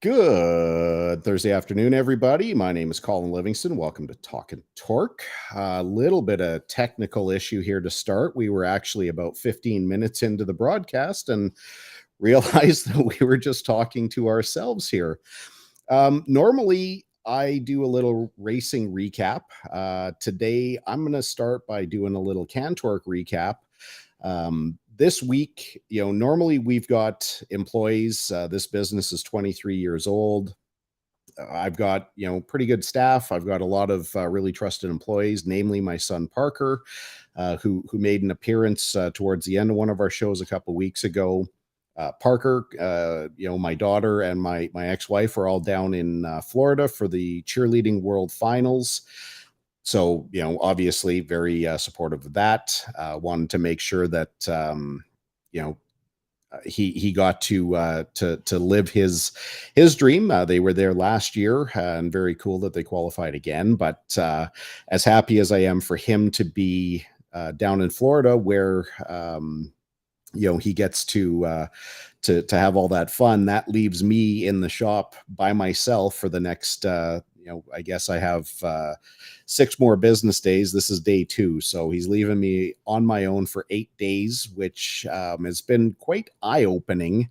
Good Thursday afternoon, everybody. My name is Colin Livingston. Welcome to Talkin' Torque. A little bit of technical issue here to start. We were actually about 15 minutes into the broadcast and realized that we were just talking to ourselves here. Normally, I do a little racing recap. Today, I'm going to start by doing a little Cantork recap. This week, normally we've got employees. This business is 23 years old. I've got, pretty good staff. I've got a lot of really trusted employees, namely my son Parker, who made an appearance towards the end of one of our shows a couple weeks ago. Parker, my daughter and my ex-wife are all down in Florida for the cheerleading world finals. So, obviously very supportive of that. Wanted to make sure that, he got to live his dream. They were there last year, and very cool that they qualified again. But as happy as I am for him to be down in Florida, where he gets to have all that fun, that leaves me in the shop by myself for the next I guess I have 6 more business days. This is day 2. So he's leaving me on my own for 8 days, which has been quite eye-opening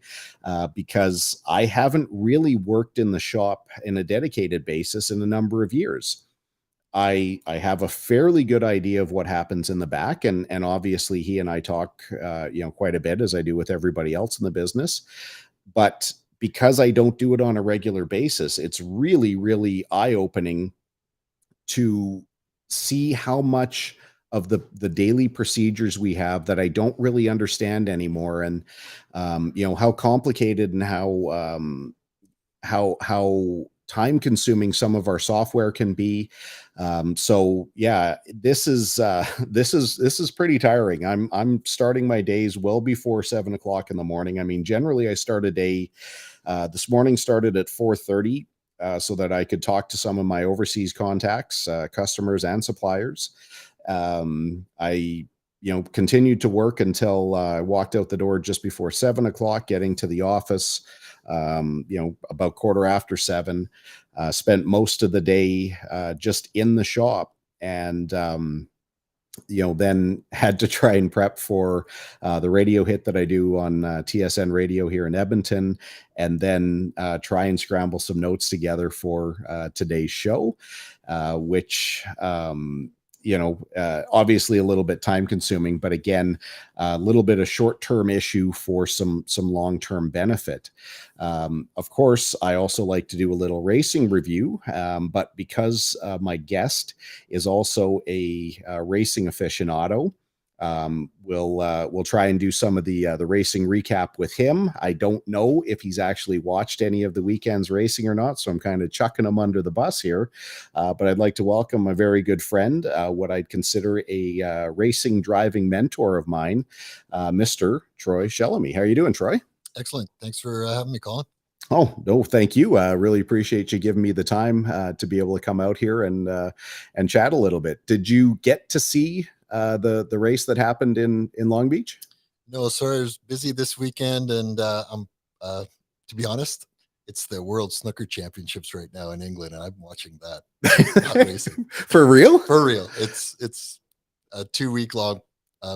because I haven't really worked in the shop in a dedicated basis in a number of years. I have a fairly good idea of what happens in the back, and obviously he and I talk quite a bit, as I do with everybody else in the business. But because I don't do it on a regular basis, it's really, really eye-opening to see how much of the daily procedures we have that I don't really understand anymore, and how complicated and how time consuming some of our software can be. So yeah, this is pretty tiring. I'm starting my days well before 7 o'clock in the morning. I mean, generally I start a day, this morning started at 4:30, so that I could talk to some of my overseas contacts, customers and suppliers. I continued to work until I walked out the door just before 7 o'clock, getting to the office about 7:15. Spent most of the day just in the shop, and then had to try and prep for the radio hit that I do on TSN radio here in Edmonton, and then try and scramble some notes together for today's show, which obviously a little bit time consuming, but again, a little bit of short-term issue for some long-term benefit. Of course, I also like to do a little racing review, but because my guest is also a racing aficionado, we'll try and do some of the racing recap with him. I don't know if he's actually watched any of the weekend's racing or not, so I'm kind of chucking him under the bus here. But I'd like to welcome a very good friend, what I'd consider a racing driving mentor of mine, Mr. Troy Shelemey. How are you doing, Troy? Excellent. Thanks for having me, Colin. Oh, no, thank you. Really appreciate you giving me the time to be able to come out here and chat a little bit. Did you get to see the race that happened in Long Beach? No, sorry, I was busy this weekend, and I'm to be honest, it's the World Snooker Championships right now in England, and I'm watching that. Not racing. For real? For real. It's a 2-week long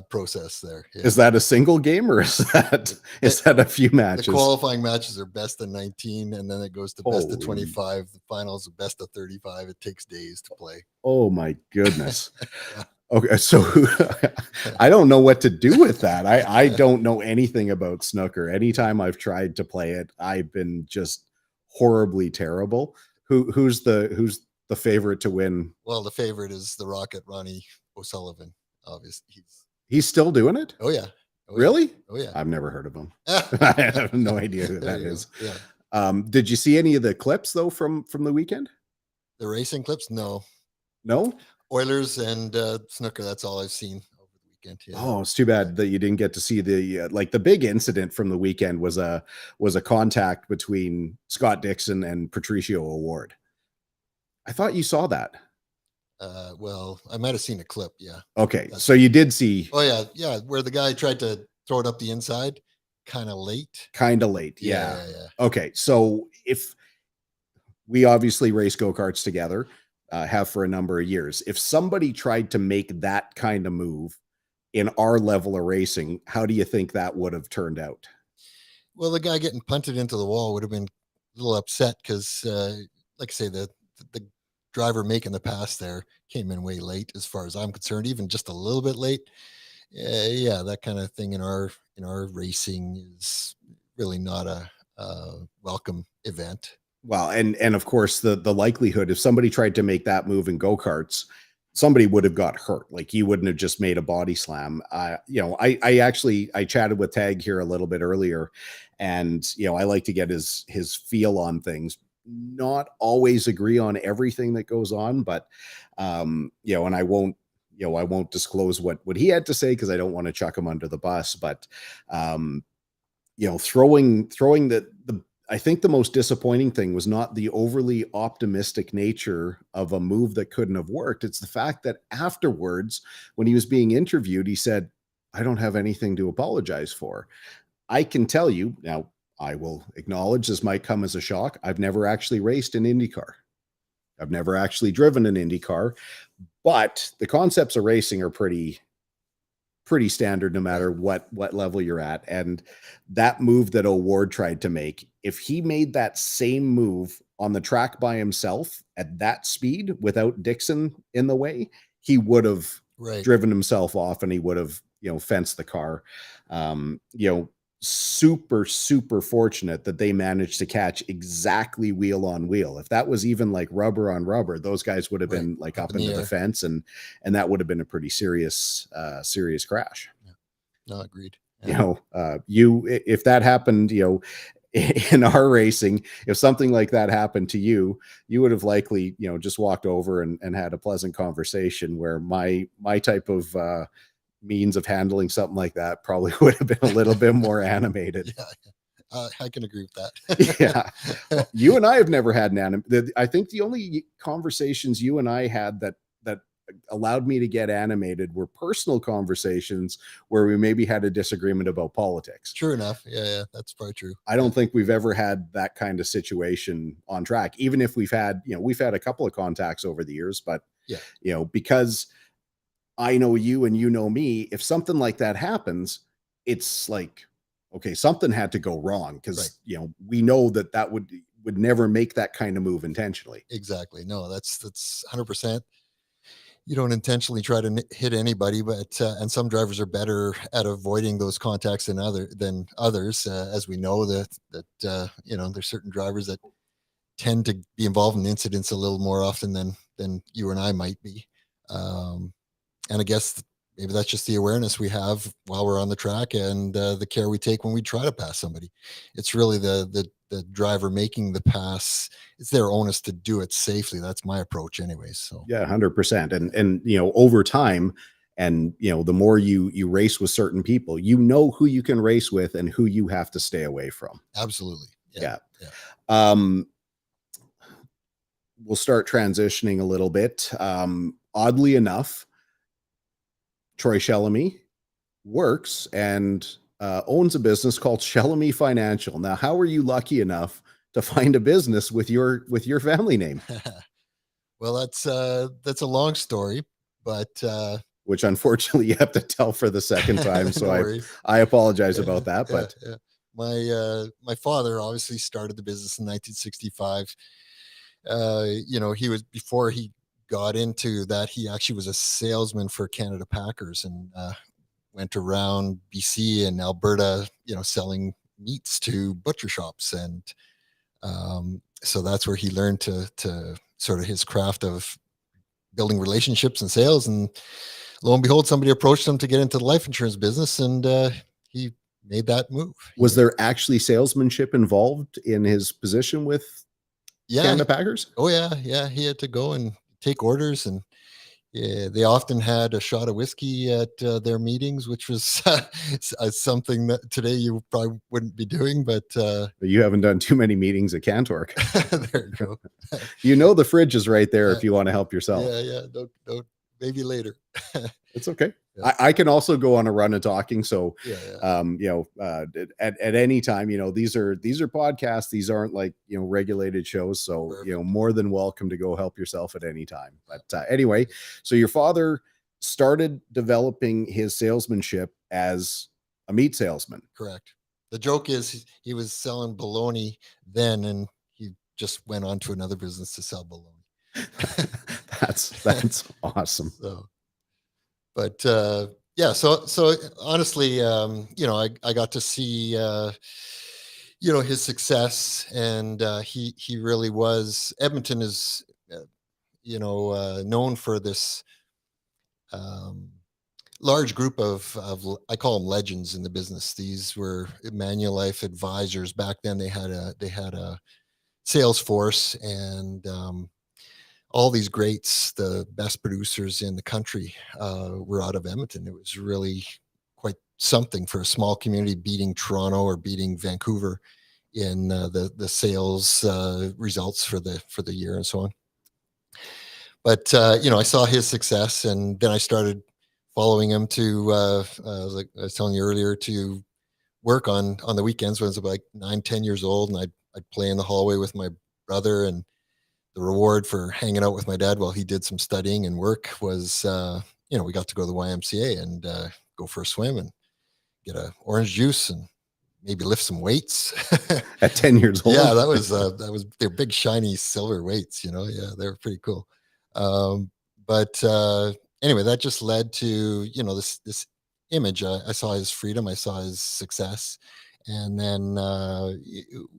process there. Yeah. Is that a single game, or is that a few matches? The qualifying matches are best of 19, and then it goes to best of 25. The finals are best of 35. It takes days to play. Oh my goodness. Yeah. Okay, so I don't know what to do with that. I don't know anything about snooker. Anytime I've tried to play it, I've been just horribly terrible. Who's the favorite to win? Well, the favorite is the Rocket, Ronnie O'Sullivan. Obviously, he's still doing it. Oh yeah. Really? Oh yeah. I've never heard of him. I have no idea who that is. Yeah. Did you see any of the clips though from the weekend? The racing clips? No. Oilers and snooker. That's all I've seen over the weekend. Yeah. Oh, it's too bad that you didn't get to see the the big incident from the weekend was a contact between Scott Dixon and Patricio O'Ward. I thought you saw that. Well, I might have seen a clip. Yeah. Okay, so you did see. Oh yeah, where the guy tried to throw it up the inside, kind of late. Yeah. Okay, so if we obviously race go-karts together, have for a number of years. If somebody tried to make that kind of move in our level of racing, how do you think that would have turned out? Well, the guy getting punted into the wall would have been a little upset because, like I say, the driver making the pass there came in way late, as far as I'm concerned, even just a little bit late. Yeah, that kind of thing in our racing is really not a welcome event. Well, and of course the likelihood if somebody tried to make that move in go-karts, somebody would have got hurt. Like you wouldn't have just made a body slam. I chatted with Tag here a little bit earlier, and I like to get his feel on things. Not always agree on everything that goes on, but and I won't disclose what he had to say because I don't want to chuck him under the bus. But throwing the I think the most disappointing thing was not the overly optimistic nature of a move that couldn't have worked. It's the fact that afterwards, when he was being interviewed, he said, "I don't have anything to apologize for." I can tell you now, I will acknowledge this might come as a shock. I've never actually raced an Indy car. I've never actually driven an Indy car, but the concepts of racing are pretty standard no matter what level you're at. And that move that O'Ward tried to make, if he made that same move on the track by himself at that speed without Dixon in the way, he would have driven himself off and he would have fenced the car. Super fortunate that they managed to catch exactly wheel on wheel. If that was even like rubber on rubber, those guys would have been like up into the fence, and that would have been a pretty serious crash. Yeah. No, agreed. Yeah. If that happened, in our racing, if something like that happened to you, you would have likely, just walked over and had a pleasant conversation, where my type of means of handling something like that probably would have been a little bit more animated. Yeah, I can agree with that. Yeah. Well, you and I have never had I think the only conversations you and I had that allowed me to get animated were personal conversations where we maybe had a disagreement about politics. True enough. Yeah, that's probably true. I don't think we've ever had that kind of situation on track, even if we've had a couple of contacts over the years, but because I know you and you know me, if something like that happens, it's like, okay, something had to go wrong, because we know that would never make that kind of move intentionally. Exactly. No, that's 100%. You don't intentionally try to hit anybody, but and some drivers are better at avoiding those contacts than others. As we know that there's certain drivers that tend to be involved in incidents a little more often than you and I might be. And I guess maybe that's just the awareness we have while we're on the track, and the care we take when we try to pass somebody. It's really the driver making the pass. It's their onus to do it safely. That's my approach anyways. So yeah, 100%. And over time, and the more you race with certain people, who you can race with and who you have to stay away from. Absolutely. Yeah. We'll start transitioning a little bit. Oddly enough, Troy Shelemey works and owns a business called Shelemey Financial. Now, how were you lucky enough to find a business with your family name? Well, that's a long story, but which unfortunately you have to tell for the second time. So no I apologize about that. But my father obviously started the business in 1965. He was, before he got into that, he actually was a salesman for Canada Packers, and went around BC and Alberta, selling meats to butcher shops. And so that's where he learned to sort of his craft of building relationships and sales. And lo and behold, somebody approached him to get into the life insurance business, and he made that move. Was there actually salesmanship involved in his position with Canada Packers? Oh yeah. He had to go and take orders, and they often had a shot of whiskey at their meetings, which was something that today you probably wouldn't be doing. But you haven't done too many meetings at Cantork. There you go. The fridge is right there if you want to help yourself. Yeah. Don't maybe later. It's okay. Yeah. I can also go on a run of talking. So, Yeah. Yeah. at any time, these are podcasts. These aren't like, regulated shows. So, Perfect. more than welcome to go help yourself at any time. But anyway, so your father started developing his salesmanship as a meat salesman. Correct. The joke is he was selling bologna then, and he just went on to another business to sell bologna. That's awesome. So, but yeah, so honestly, I got to see his success, and he really was. Edmonton is known for this um, large group of I call them legends in the business. These were Manulife advisors back then. They had a sales force, and all these greats, the best producers in the country, were out of Edmonton. It was really quite something for a small community, beating Toronto or beating Vancouver in the sales results for the year and so on. But I saw his success, and then I started following him to like I was telling you earlier, to work on the weekends when I was about like 9, 10 years old, and I'd play in the hallway with my brother. And the reward for hanging out with my dad while he did some studying and work was, we got to go to the YMCA and go for a swim and get a orange juice and maybe lift some weights. At 10 years old. Yeah, they're big shiny silver weights. Yeah, they were pretty cool. But anyway, that just led to this image. I saw his freedom, I saw his success, and then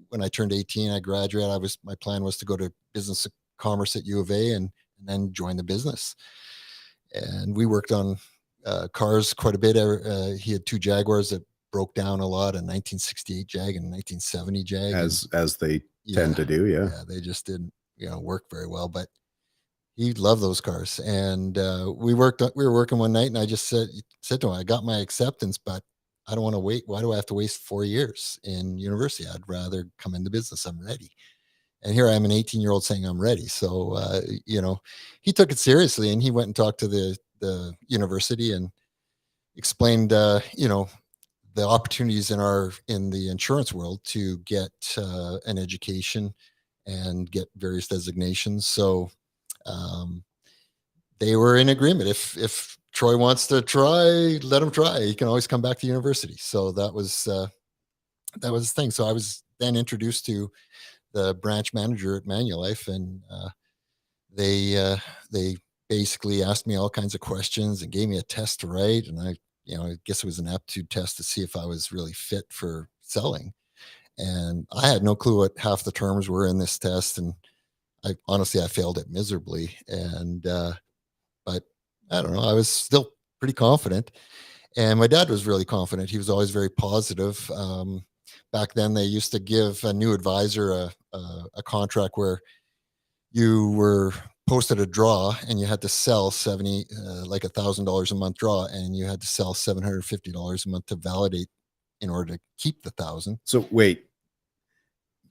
when I turned 18, I graduated. My plan was to go to business commerce at U of A, and then join the business. And we worked on cars quite a bit. He had two Jaguars that broke down a lot, a 1968 Jag and a 1970 Jag. As they tend to do, yeah. Yeah, they just didn't work very well, but he loved those cars. And we were working one night, and I just said to him, I got my acceptance, but I don't want to wait. Why do I have to waste 4 years in university? I'd rather come into business. I'm ready. And here I am, an 18-year-old saying I'm ready. So, he took it seriously, and he went and talked to the university and explained, the opportunities in the insurance world to get an education and get various designations. So, they were in agreement. If Troy wants to try, let him try. He can always come back to university. So that was the thing. So I was then introduced to the branch manager at Manulife, and they basically asked me all kinds of questions and gave me a test to write. And I guess it was an aptitude test to see if I was really fit for selling. And I had no clue what half the terms were in this test, and I failed it miserably. And but I don't know, I was still pretty confident, and my dad was really confident. He was always very positive. Back then, they used to give a new advisor a contract where you were posted a draw, and you had to sell like $1,000 a month draw, and you had to sell $750 a month to validate in order to keep the 1,000. So wait,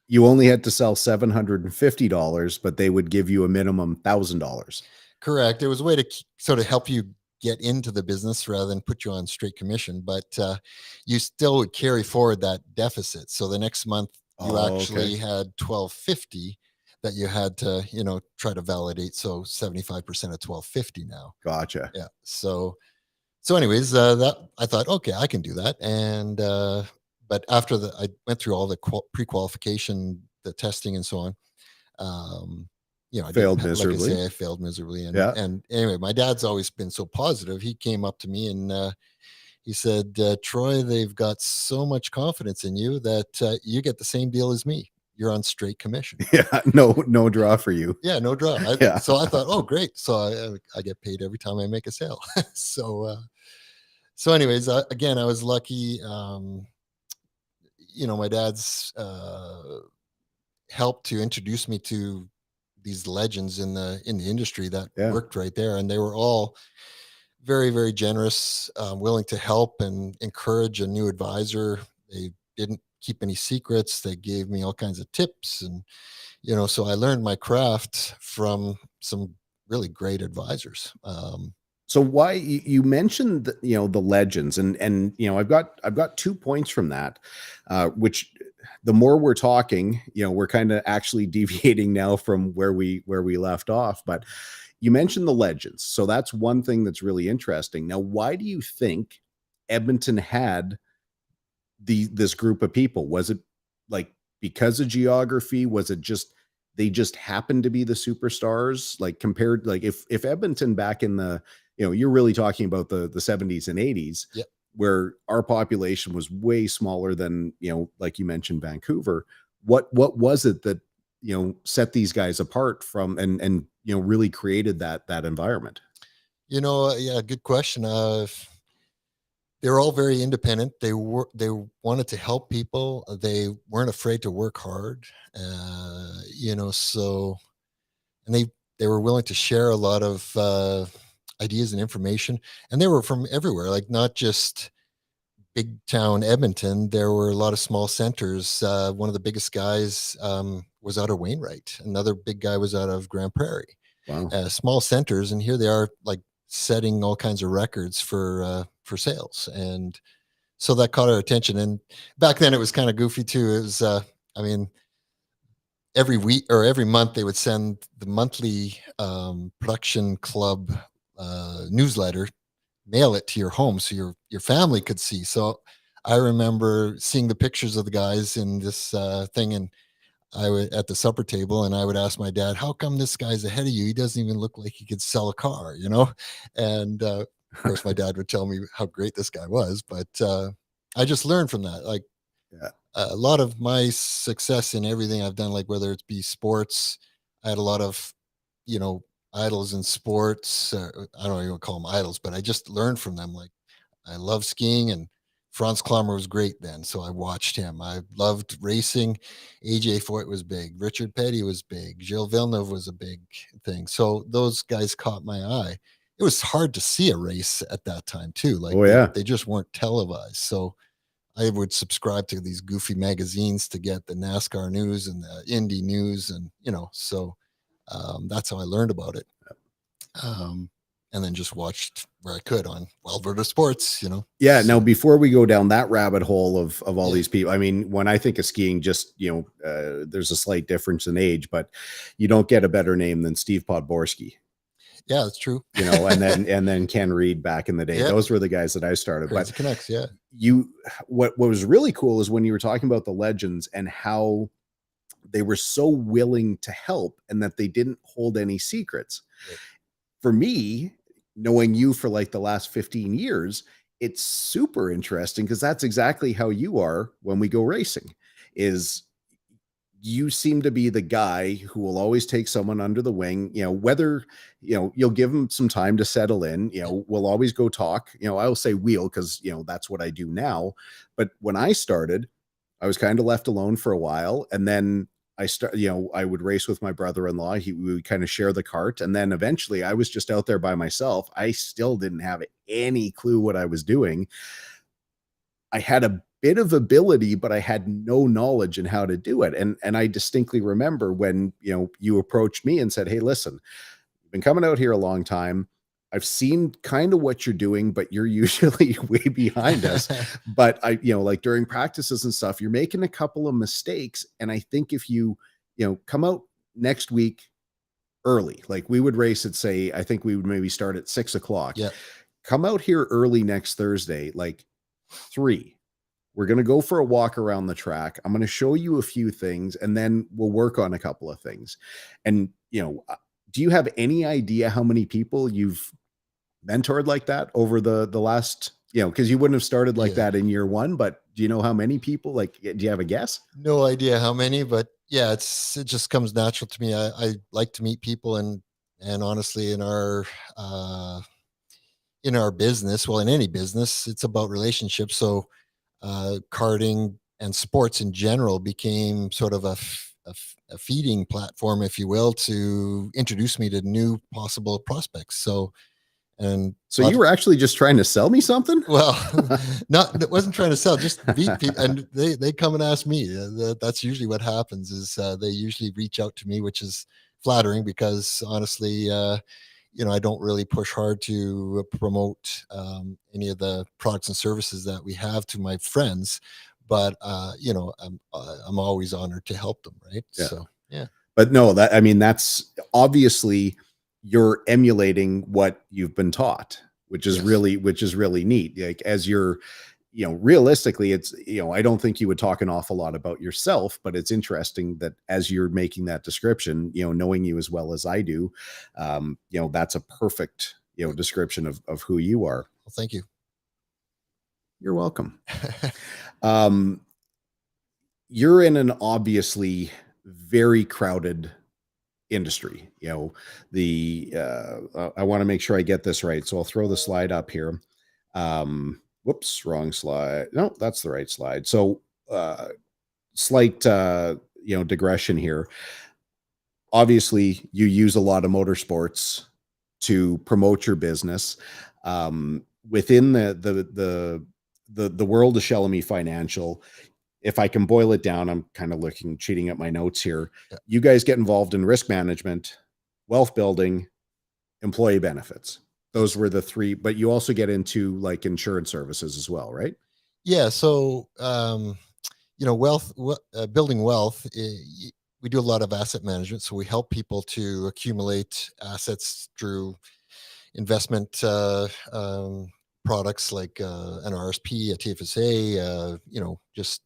you only had to sell $750, but they would give you a minimum $1,000. Correct. It was a way to sort of help you get into the business rather than put you on straight commission, but you still would carry forward that deficit. So the next month you actually had $1,250 that you had to, try to validate. So 75% of $1,250 now. Gotcha. Yeah. So anyways, that I thought, okay, I can do that. And but after I went through all the pre-qualification, the testing, and so on. I failed miserably. Like I say, I failed miserably. And anyway, my dad's always been so positive. He came up to me and he said, Troy, they've got so much confidence in you that you get the same deal as me. You're on straight commission. Yeah, no draw for you. Yeah, no draw. So I thought, oh, great. So I get paid every time I make a sale. So anyways, again, I was lucky. My dad's helped to introduce me to these legends in the industry that worked right there, and they were all very, very generous, willing to help and encourage a new advisor. They didn't keep any secrets. They gave me all kinds of tips, and so I learned my craft from some really great advisors. So why you mentioned the legends, and I've got 2 points from that, which the more we're talking, we're kind of actually deviating now from where we left off. But you mentioned the legends, so that's one thing that's really interesting. Now, why do you think Edmonton had this group of people? Was it like because of geography? Was it just they just happened to be the superstars? Like compared, like if Edmonton back in the, you're really talking about the 70s and 80s, Yeah. where our population was way smaller than, like you mentioned, Vancouver. What was it that set these guys apart from and really created that environment? Yeah, good question. They were all very independent. They wanted to help people. They weren't afraid to work hard. So and they were willing to share a lot of ideas and information. And they were from everywhere, like not just big town Edmonton. There were a lot of small centers. One of the biggest guys was out of Wainwright. Another big guy was out of Grand Prairie. Wow. Small centers, and here they are, like setting all kinds of records for sales, and so that caught our attention. And back then, it was kind of goofy too. It was, I mean, every week or every month they would send the monthly production club newsletter, mail it to your home so your family could see. So I remember seeing the pictures of the guys in this thing, and I would at the supper table, and I would ask my dad, "How come this guy's ahead of you? He doesn't even look like he could sell a car," And of course, my dad would tell me how great this guy was. But I just learned from that. Like Yeah. a lot of my success in everything I've done, like whether it be sports, I had a lot of, idols in sports. I don't even call them idols, but I just learned from them. Like I love skiing, and Franz Klammer was great then, so I watched him. I loved racing. AJ Foyt was big. Richard Petty was big. Gilles Villeneuve was a big thing. So those guys caught my eye. It was hard to see a race at that time too. Like Oh they, yeah. they just weren't televised. So I would subscribe to these goofy magazines to get the NASCAR news and the Indy news, and so that's how I learned about it. Um, and then just watched where I could on Alberta Sports. Yeah. Now, So before we go down that rabbit hole of all yeah, these people, I mean, when I think of skiing, just there's a slight difference in age, but you don't get a better name than Steve Podborski. yeah, that's true. And then Ken Reed back in the day. Yeah, Those were the guys that I started. But Crazy Canucks. Yeah, what was really cool is when you were talking about the legends and how they were so willing to help and that they didn't hold any secrets. right. For me, knowing you for like the last 15 years, it's super interesting because that's exactly how you are when we go racing. Is you seem to be the guy who will always take someone under the wing, whether, you'll give them some time to settle in, we'll always go talk, I'll say wheel because, that's what I do now. But when I started, I was kind of left alone for a while. And then I would race with my brother-in-law. We would kind of share the cart. And then eventually I was just out there by myself. I still didn't have any clue what I was doing. I had a bit of ability, but I had no knowledge in how to do it. And I distinctly remember when, you approached me and said, "Hey, listen, I've been coming out here a long time. I've seen kind of what you're doing, but you're usually way behind us. But like during practices and stuff, you're making a couple of mistakes. And I think if you, come out next week early, like we would race at, say, I think we would maybe start at 6 o'clock. Yeah, Come out here early next Thursday, like 3. We're going to go for a walk around the track. I'm going to show you a few things and then we'll work on a couple of things." And, do you have any idea how many people you've mentored like that over the last, because you wouldn't have started like yeah. that in year one, but do you know how many people? Like, do you have a guess? No idea how many, but yeah, it just comes natural to me. I like to meet people, and honestly, uh, in our business, well, in any business, it's about relationships. So karting and sports in general became sort of a feeding platform, if you will, to introduce me to new possible prospects. So, and So you were actually just trying to sell me something? well, not it wasn't trying to sell, just meet people, and they come and ask me. That's usually what happens. Is they usually reach out to me, which is flattering because honestly, I don't really push hard to promote any of the products and services that we have to my friends, but I'm always honored to help them, right? Yeah. So yeah. But no, I mean, that's obviously you're emulating what you've been taught, Yes. which is really neat. Like as you're, realistically, it's, I don't think you would talk an awful lot about yourself, but it's interesting that as you're making that description, knowing you as well as I do, that's a perfect, description of who you are. Well, thank you. You're welcome. Um, you're in an obviously very crowded industry. The I want to make sure I get this right, so I'll throw the slide up here. Whoops, wrong slide. No, that's the right slide. So slight digression here. Obviously, you use a lot of motorsports to promote your business. Within the world of Shelemey Financial, if I can boil it down, I'm kind of cheating at my notes here. Yeah. You guys get involved in risk management, wealth building, employee benefits. Those were the three, but you also get into like insurance services as well, right? Yeah. So, building wealth, we do a lot of asset management. So we help people to accumulate assets through investment products like an RSP, a TFSA, just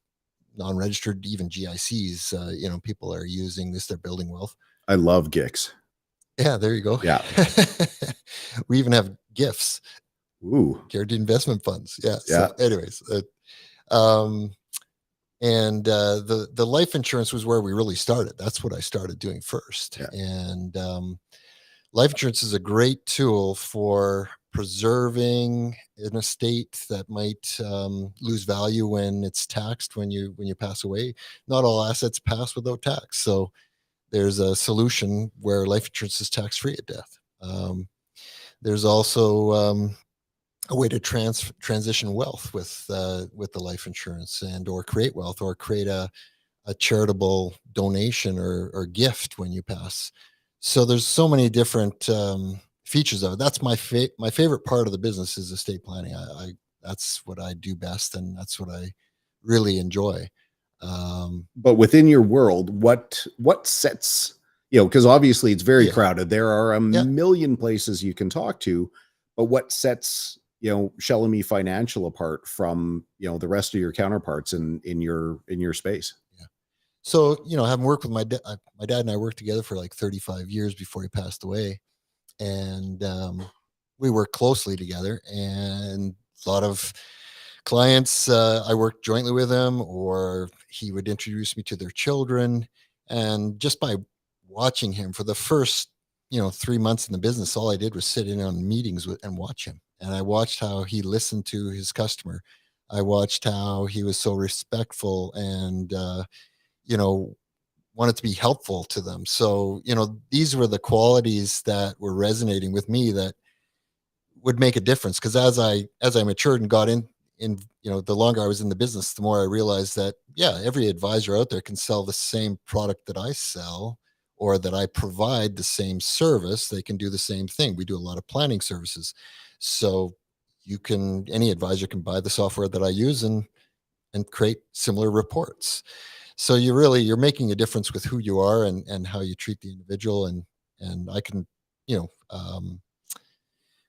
non-registered, even GICs. People are using this; they're building wealth. I love GICs. Yeah, there you go. Yeah. We even have gifts. Ooh. Guaranteed investment funds. Yeah. Yeah. So, anyways, um, and the life insurance was where we really started. That's what I started doing first. Yeah. And life insurance is a great tool for preserving an estate that might lose value when it's taxed when you pass away. Not all assets pass without tax, so there's a solution where life insurance is tax free at death. There's also a way to transition wealth with the life insurance, and or create wealth, or create a charitable donation or gift when you pass. So there's so many different features of it. That's my favorite part of the business is estate planning. I that's what I do best, and that's what I really enjoy. But within your world, what sets, because obviously it's very Yeah, crowded. There are a yeah. million places you can talk to, but what sets, Shelemey Financial apart from, the rest of your counterparts in your space? Yeah. So having worked with my dad and I worked together for like 35 years before he passed away, and we worked closely together. And a lot of clients, I worked jointly with him, or he would introduce me to their children. And just by watching him for the first 3 months in the business, all I did was sit in on meetings and watch him. And I watched how he listened to his customer. I watched how he was so respectful and you know wanted to be helpful to them. So these were the qualities that were resonating with me, that would make a difference. Because as I matured and got in the longer I was in the business, the more I realized that, yeah, every advisor out there can sell the same product that I sell, or that I provide the same service. They can do the same thing. We do a lot of planning services. So any advisor can buy the software that I use and create similar reports. So you're making a difference with who you are and how you treat the individual. And I can, you know, um,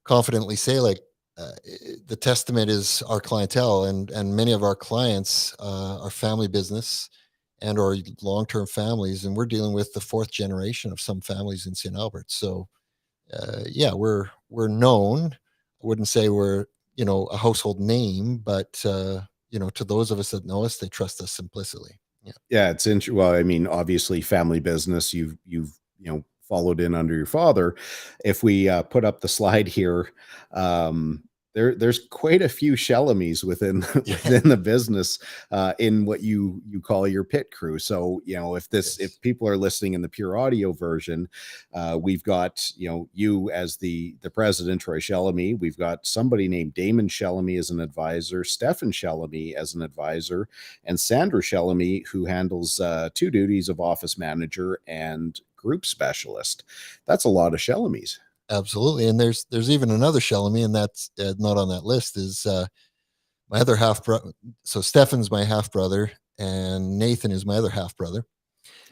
confidently say, like, the testament is our clientele, and many of our clients are family business and or long-term families, and we're dealing with the fourth generation of some families in St. Albert. So yeah, we're known. I wouldn't say we're a household name, but to those of us that know us, they trust us implicitly. Yeah. Yeah, it's interesting. Well, I mean, obviously, family business. You've followed in under your father. If we put up the slide here, um, there's quite a few Shelemeys within Yeah. within the business in what you call your pit crew. So Yes. if people are listening in the pure audio version, we've got you as the president, Troy Shelemey. We've got somebody named Damon Shelemey as an advisor, Stefan Shelemey as an advisor, and Sandra Shelemey, who handles two duties of office manager and group specialist. That's a lot of Shelemeys. Absolutely. And there's even another Shelemey, and that's not on that list, is my other half brother. So Stefan's my half brother, and Nathan is my other half brother.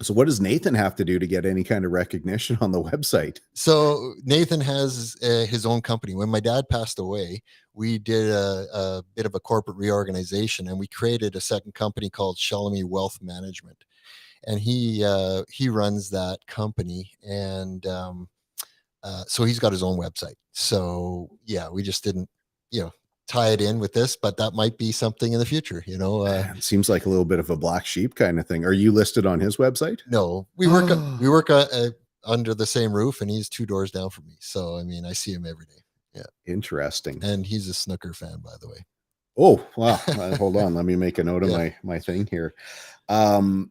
So what does Nathan have to do to get any kind of recognition on the website? So Nathan has his own company. When my dad passed away, we did a bit of a corporate reorganization, and we created a second company called Shelemey Wealth Management. And he runs that company, and so he's got his own website. So yeah, we just didn't, you know, tie it in with this, but that might be something in the future. It seems like a little bit of a black sheep kind of thing. Are you listed on his website? No, we work under the same roof, and he's 2 doors down from me. So I mean, I see him every day. Yeah, Interesting. and he's a snooker fan, by the way. Oh, wow. Hold on. Let me make a note of Yeah. my thing here. Um,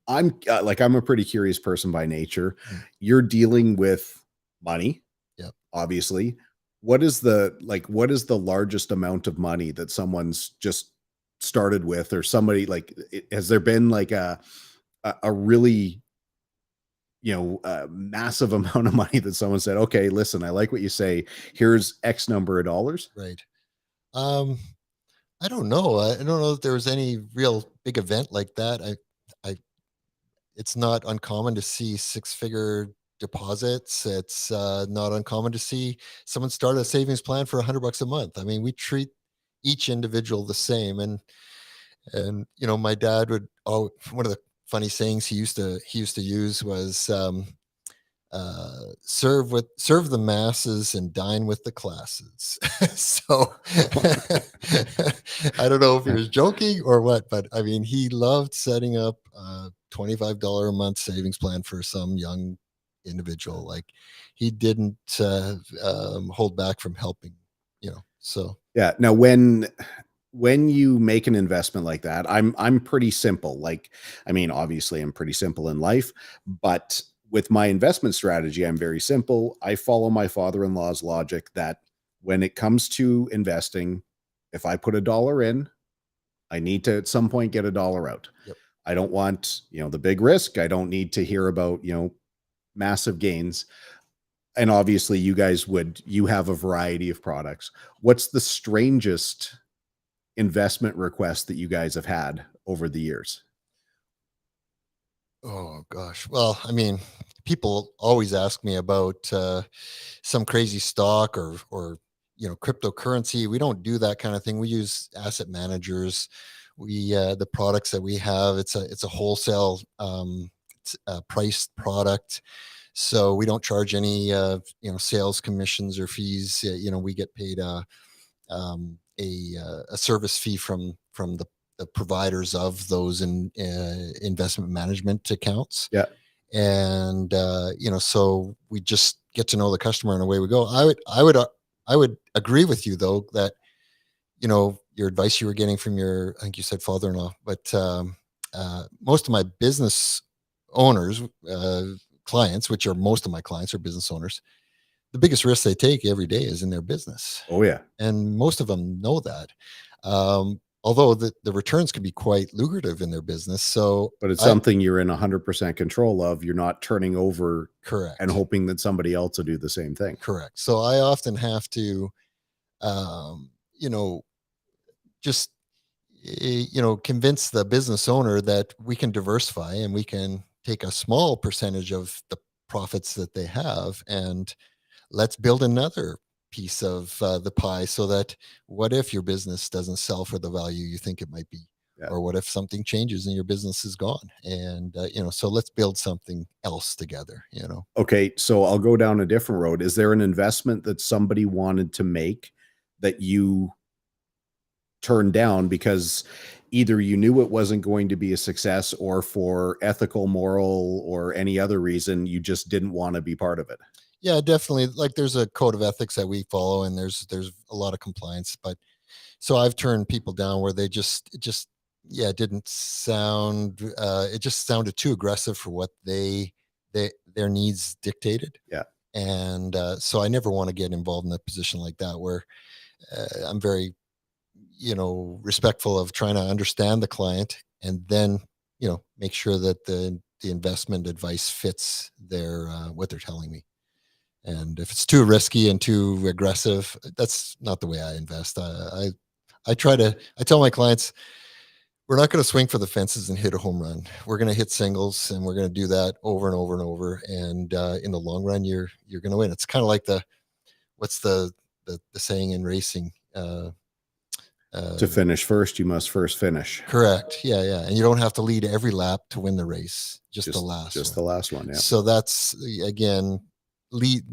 I'm I'm a pretty curious person by nature. Mm. You're dealing with money, Yep. obviously. What is the largest amount of money that someone's just started with, or somebody has there been like a really massive amount of money that someone said, okay, listen, I like what you say. Here's X number of dollars. Right. Um, I don't know. I don't know if there was any real big event like that. I it's not uncommon to see six-figure deposits. It's not uncommon to see someone start a savings plan for $100 a month. I mean, we treat each individual the same. And my dad would, one of the funny sayings he used to use was, serve the masses and dine with the classes. So I don't know if he was joking or what, but I mean, he loved setting up a $25 a month savings plan for some young individual. Like, he didn't hold back from helping. So Yeah. Now, when you make an investment like that, I'm pretty simple. I mean, obviously I'm pretty simple in life, but with my investment strategy, I'm very simple. I follow my father-in-law's logic that when it comes to investing, if I put $1 in, I need to at some point get $1 out. Yep. I don't want, the big risk. I don't need to hear about, massive gains. And obviously you have a variety of products. What's the strangest investment request that you guys have had over the years? Oh gosh. Well, I mean, people always ask me about some crazy stock or cryptocurrency. We don't do that kind of thing. We use asset managers. We the products that we have, it's a wholesale priced product. So we don't charge any sales commissions or fees. We get paid a service fee from the providers of those investment management accounts. Yeah. And so we just get to know the customer, and away we go. I would agree with you, though, that your advice you were getting from your, I think you said, father-in-law, but most of my business owners, clients, which are most of my clients are business owners, the biggest risk they take every day is in their business. Oh yeah. And most of them know that. Although the returns can be quite lucrative in their business. But it's something you're in 100% control of. You're not turning over correct and hoping that somebody else will do the same thing. Correct. So I often have to, just, convince the business owner that we can diversify and we can take a small percentage of the profits that they have, and let's build another piece of the pie, so that what if your business doesn't sell for the value you think it might be? Yeah. Or what if something changes and your business is gone? And so let's build something else together. Okay, so I'll go down a different road. Is there an investment that somebody wanted to make that you turned down because either you knew it wasn't going to be a success, or for ethical, moral, or any other reason you just didn't want to be part of it? Yeah, definitely. Like, there's a code of ethics that we follow, and there's a lot of compliance. But so I've turned people down where it just didn't sound. It just sounded too aggressive for what their needs dictated. Yeah, and so I never want to get involved in a position like that, where I'm very, respectful of trying to understand the client, and then make sure that the investment advice fits their what they're telling me. And if it's too risky and too aggressive, that's not the way I invest. I tell my clients, we're not going to swing for the fences and hit a home run. We're going to hit singles, and we're going to do that over and over and over. And in the long run, you're going to win. It's kind of like what's the saying in racing? To finish first, you must first finish. Correct. Yeah. And you don't have to lead every lap to win the race. Just the last. Just one. the last one. Yeah. So that's again lead.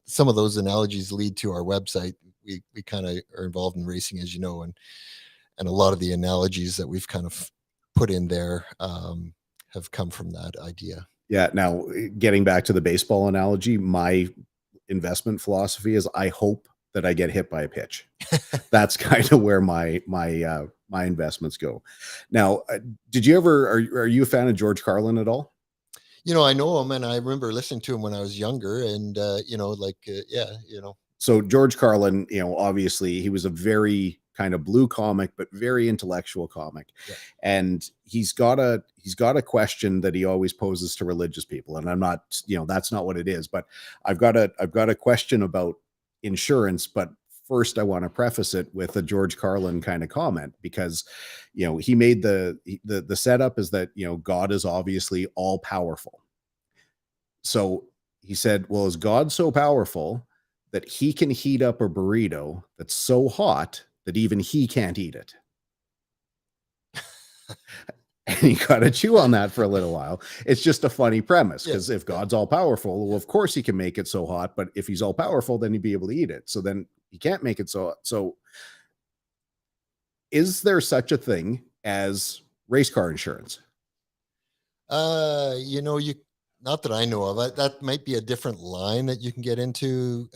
Some of those analogies lead to our website. We kind of are involved in racing, as you know, and a lot of the analogies that we've kind of put in there have come from that idea. Yeah. Now, getting back to the baseball analogy, my investment philosophy is I hope that I get hit by a pitch. That's kind of where my investments go. Now, did you ever, are you a fan of George Carlin at all? I know him, and I remember listening to him when I was younger, and So George Carlin, obviously he was a very kind of blue comic, but very intellectual comic. Yeah. And he's got a question that he always poses to religious people. And I'm not, that's not what it is, but I've got a question about insurance, but first I want to preface it with a George Carlin kind of comment, because, he made the setup is that, God is obviously all powerful. So he said, well, is God so powerful that he can heat up a burrito that's so hot that even he can't eat it? And you got to chew on that for a little while. It's just a funny premise, because if God's all powerful, well, of course he can make it so hot, but if he's all powerful, then he'd be able to eat it. So then he can't make it so hot. So is there such a thing as race car insurance? You not that I know of. That might be a different line that you can get into.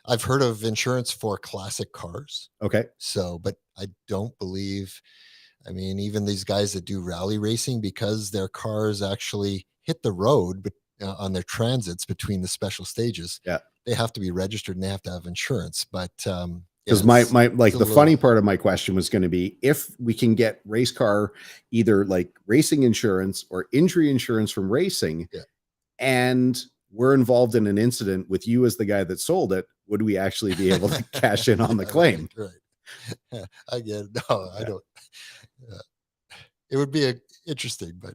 I've heard of insurance for classic cars. Okay. So, but I don't believe, even these guys that do rally racing, because their cars actually hit the road, but on their transits between the special stages, they have to be registered and they have to have insurance. But because the funny part of my question was going to be, if we can get race car, either like racing insurance or injury insurance from racing, and we're involved in an incident with you as the guy that sold it, would we actually be able to cash in on the claim? Right. I get it. No, I don't. It would be interesting, but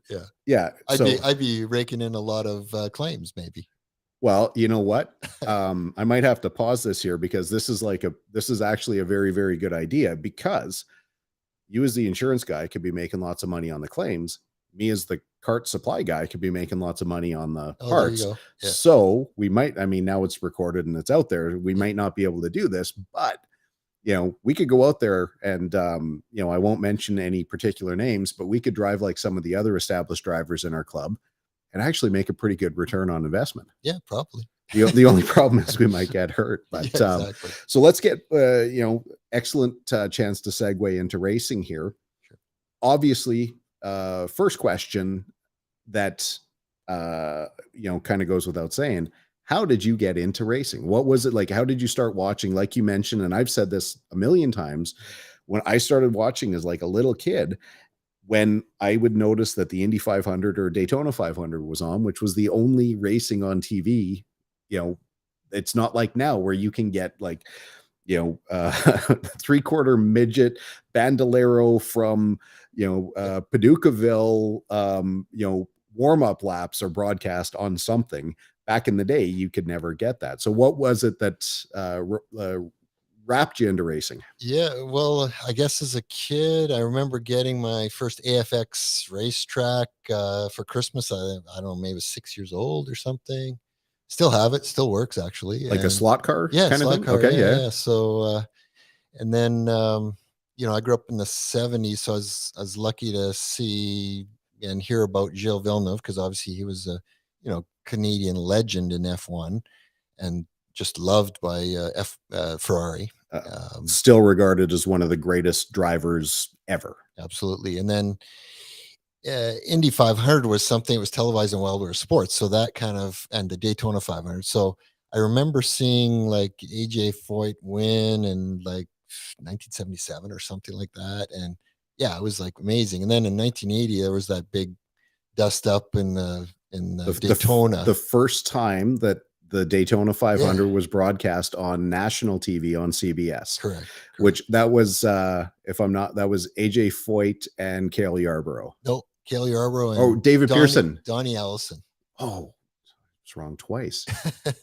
I'd be raking in a lot of claims, maybe. Well, you know what? I might have to pause this here, because this is actually a very, very good idea, because you as the insurance guy could be making lots of money on the claims. Me as the cart supply guy could be making lots of money on the parts. So we might, now it's recorded and it's out there. We might not be able to do this, but we could go out there and, I won't mention any particular names, but we could drive like some of the other established drivers in our club and actually make a pretty good return on investment. Yeah, probably. The only problem is we might get hurt. But exactly. So let's get, excellent chance to segue into racing here. Sure. Obviously, first question that, kind of goes without saying, how did you get into racing? What was it like? How did you start watching? Like you mentioned, and I've said this a million times, when I started watching as like a little kid, when I would notice that the Indy 500 or Daytona 500 was on, which was the only racing on TV, it's not like now where you can get like, 3/4 midget bandolero from, Paducahville, warm-up laps are broadcast on something. Back in the day, you could never get that. So what was it that wrapped you into racing? Yeah, well, I guess as a kid, I remember getting my first AFX racetrack for Christmas. I don't know, maybe I was 6 years old or something. Still have it. Still works, actually. Like a slot car? Yeah, kind slot of thing? car. Okay, yeah. So, and then, I grew up in the 70s, so I was lucky to see and hear about Gilles Villeneuve, because obviously he was a, Canadian legend in F1 and just loved by Ferrari. Still regarded as one of the greatest drivers ever. Absolutely. And then Indy 500 was something that was televised in Wild West Sports. So that kind of, and the Daytona 500. So I remember seeing like AJ Foyt win in like 1977 or something like that. And yeah, it was like amazing. And then in 1980, there was that big dust up in Daytona. The first time that the Daytona 500 was broadcast on national TV on CBS. Correct. Which that was, if I'm not, that was AJ Foyt and Cale Yarborough. No, Cale Yarborough and David Pearson. Donnie Allison. Oh, it's wrong twice.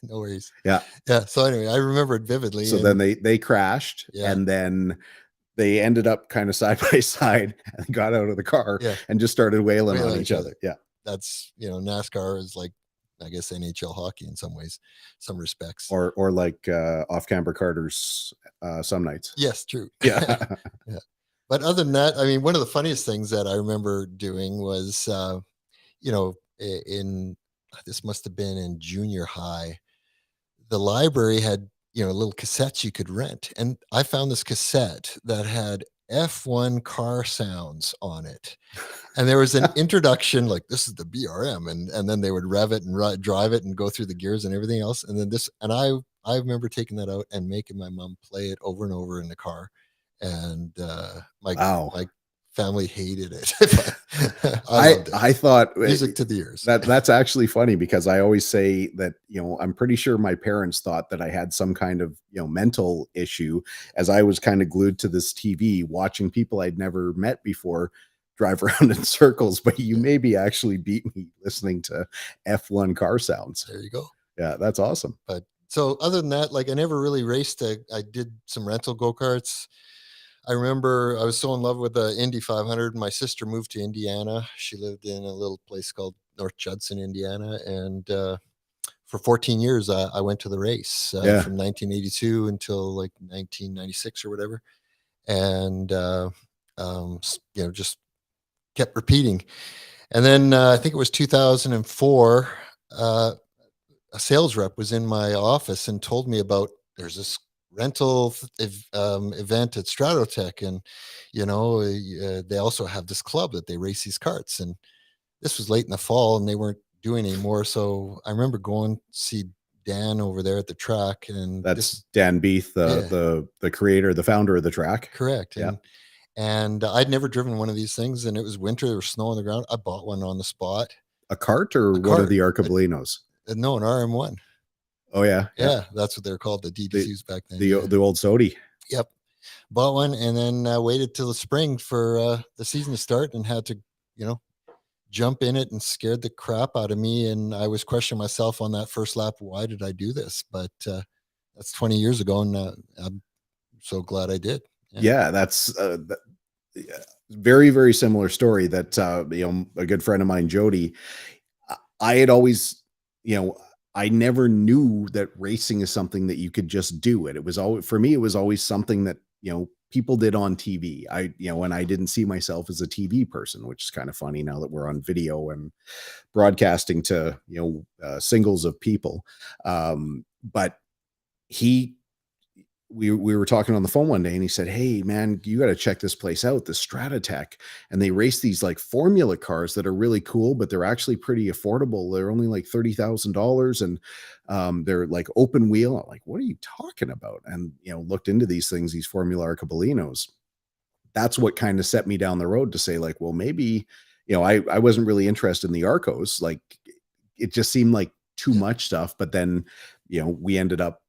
No worries. Yeah. Yeah. So anyway, I remember it vividly. So then they crashed, and then they ended up kind of side by side and got out of the car and just started wailing on each other. Yeah. That's, NASCAR is like, I guess, NHL hockey in some ways, some respects. Or like off-camber Carter's some nights. Yes, true. Yeah. Yeah. But other than that, I mean, one of the funniest things that I remember doing was, this must have been in junior high, the library had, little cassettes you could rent. And I found this cassette that had F1 car sounds on it. And there was an introduction, like, this is the BRM. And then they would rev it and drive it and go through the gears and everything else. And then I remember taking that out and making my mom play it over and over in the car. And my family hated it. I thought music to the ears. That's actually funny, because I always say that, I'm pretty sure my parents thought that I had some kind of, mental issue, as I was kind of glued to this TV watching people I'd never met before drive around in circles. But you maybe actually beat me listening to F1 car sounds. There you go. Yeah, that's awesome. But so other than that, like, I never really raced. I did some rental go-karts. I remember I was so in love with the Indy 500. My sister moved to Indiana. She lived in a little place called North Judson, Indiana. And for 14 years, I went to the race from 1982 until like 1996 or whatever. And, just kept repeating. And then I think it was 2004, a sales rep was in my office and told me about, there's this rental event at Stratotech, and they also have this club that they race these karts. And this was late in the fall, and they weren't doing anymore. So I remember going to see Dan over there at the track, and that's Dan Beath, the creator, the founder of the track. Correct. And I'd never driven one of these things, and it was winter, there was snow on the ground. I bought one on the spot. A cart or one of the Arcabolinos? No, an RM1. Oh yeah. That's what they're called, the DDCs back then. The old Sodi. Yep. Bought one, and then waited till the spring for the season to start, and had to, jump in it, and scared the crap out of me. And I was questioning myself on that first lap, why did I do this? But that's 20 years ago, and I'm so glad I did. Yeah, that's very, very similar story that, a good friend of mine, Jody, I had always, I never knew that racing is something that you could just do it. It was always, for me, it was always something that, people did on TV. And I didn't see myself as a TV person, which is kind of funny now that we're on video and broadcasting to, singles of people. But we were talking on the phone one day, and he said, "Hey man, you got to check this place out, the Stratotech. And they race these like formula cars that are really cool, but they're actually pretty affordable. They're only like $30,000, and they're like open wheel." I'm like, "What are you talking about?" And looked into these things, these Formula Arcabolinos. That's what kind of set me down the road to say, like, well, maybe, I wasn't really interested in the Arcos. Like, it just seemed like too much stuff. But then, we ended up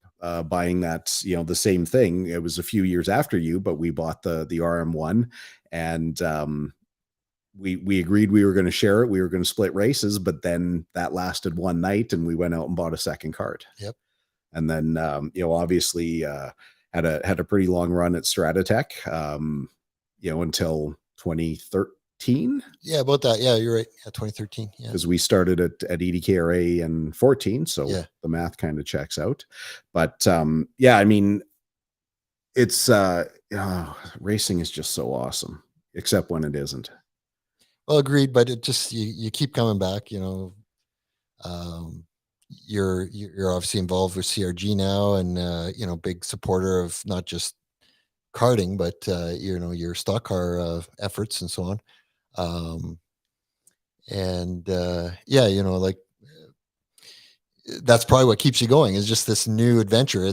buying that, the same thing. It was a few years after you, but we bought the RM1, and we agreed we were going to share it. We were going to split races, but then that lasted one night, and we went out and bought a second cart. Yep. And then, obviously had a pretty long run at Stratotech, until 2013. Yeah, about that. Yeah, you're right. Yeah, 2013. Yeah, because we started at EDKRA in 14, so the math kind of checks out. But I mean, it's racing is just so awesome, except when it isn't. Well, agreed. But it just, you keep coming back. You're obviously involved with CRG now, and big supporter of not just karting, but your stock car efforts and so on. Like, that's probably what keeps you going, is just this new adventure. I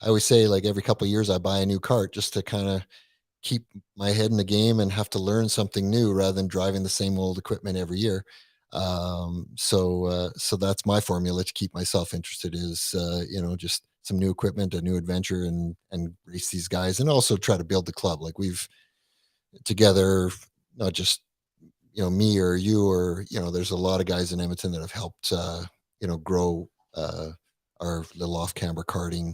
always say, like, every couple of years I buy a new kart just to kind of keep my head in the game and have to learn something new rather than driving the same old equipment every year. So that's my formula to keep myself interested is, just some new equipment, a new adventure, and race these guys, and also try to build the club. Like we've together, not just me or you, or there's a lot of guys in Edmonton that have helped grow our little off-camber karting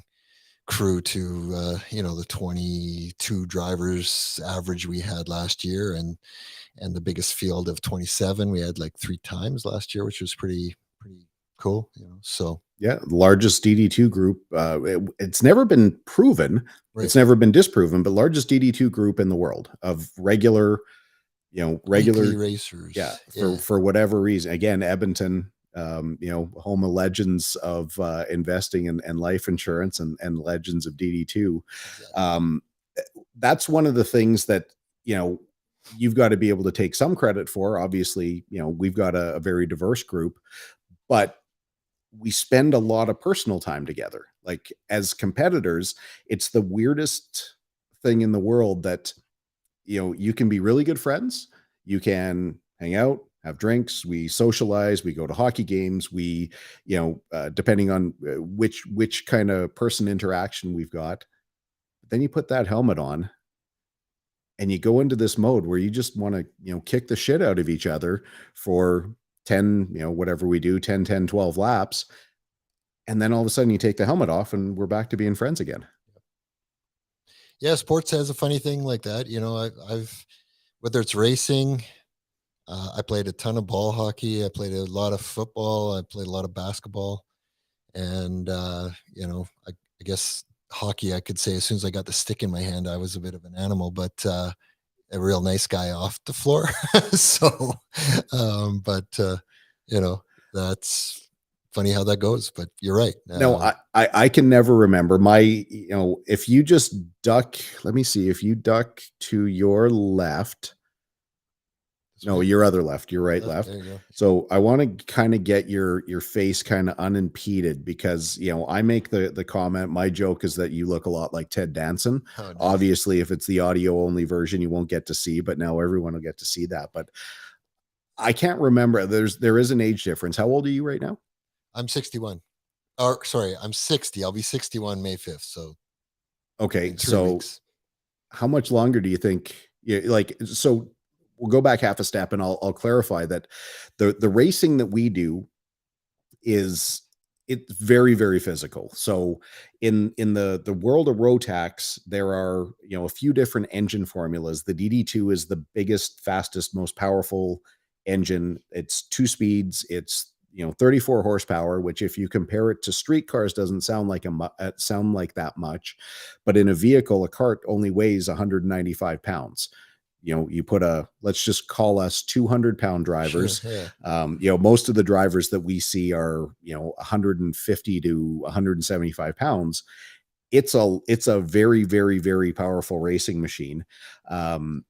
crew to the 22 drivers average we had last year, and the biggest field of 27 we had like 3 times last year, which was pretty cool. So Yeah, largest DD2 group. It's never been proven. right, It's never been disproven, but largest DD2 group in the world of regular, weekly regular. Yeah, racers, for yeah, whatever reason. Again, Edmonton, home of legends of investing and life insurance and legends of DD2. exactly. Um, that's one of the things that you know you've got to be able to take some credit for. Obviously, we've got a very diverse group, but we spend a lot of personal time together. Like as competitors, it's the weirdest thing in the world that you can be really good friends. You can hang out, have drinks, we socialize, we go to hockey games, we, depending on which kind of person interaction we've got. But then you put that helmet on and you go into this mode where you just want to, kick the shit out of each other for 10, whatever we do, 10, 10, 12 laps. And then all of a sudden you take the helmet off and we're back to being friends again. Yeah, sports has a funny thing like that. I've whether it's racing, I played a ton of ball hockey, I played a lot of football, I played a lot of basketball, and I guess hockey, I could say as soon as I got the stick in my hand, I was a bit of an animal, but a real nice guy off the floor. So, but that's funny how that goes. But you're right. No, I can never remember my, if you just duck, let me see, if you duck to your left, no, right. your other left, your right, There left. you go. So I want to kind of get your face kind of unimpeded because I make the comment. My joke is that you look a lot like Ted Danson. Oh, nice. Obviously, if it's the audio only version, you won't get to see, but now everyone will get to see that. But I can't remember. There is an age difference. How old are you right now? I'm 61. Or sorry, I'm 60. I'll be 61 May 5th. So Okay, in three so weeks. how much longer do you think? Like so. We'll go back half a step, and I'll clarify that the racing that we do is it's very very physical. So in the world of Rotax, there are a few different engine formulas. The DD2 is the biggest, fastest, most powerful engine. It's 2 speeds. It's 34 horsepower, which if you compare it to street cars doesn't sound like sound like that much, but in a vehicle, a cart only weighs 195 pounds. You put let's just call us 200-pound Sure. drivers. Yeah. Most of the drivers that we see are 150 to 175 pounds. It's a very very very powerful racing machine, and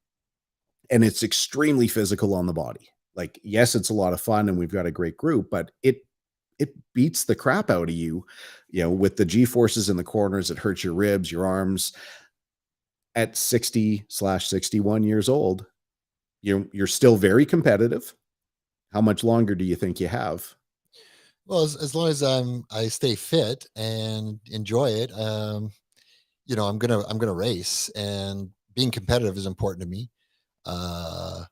it's extremely physical on the body. Like, yes, it's a lot of fun and we've got a great group, but it beats the crap out of you, with the G forces in the corners. It hurts your ribs, your arms. At 60/61 years old, you're still very competitive. How much longer do you think you have? Well, as long as I stay fit and enjoy it, I'm gonna race, and being competitive is important to me. Uh,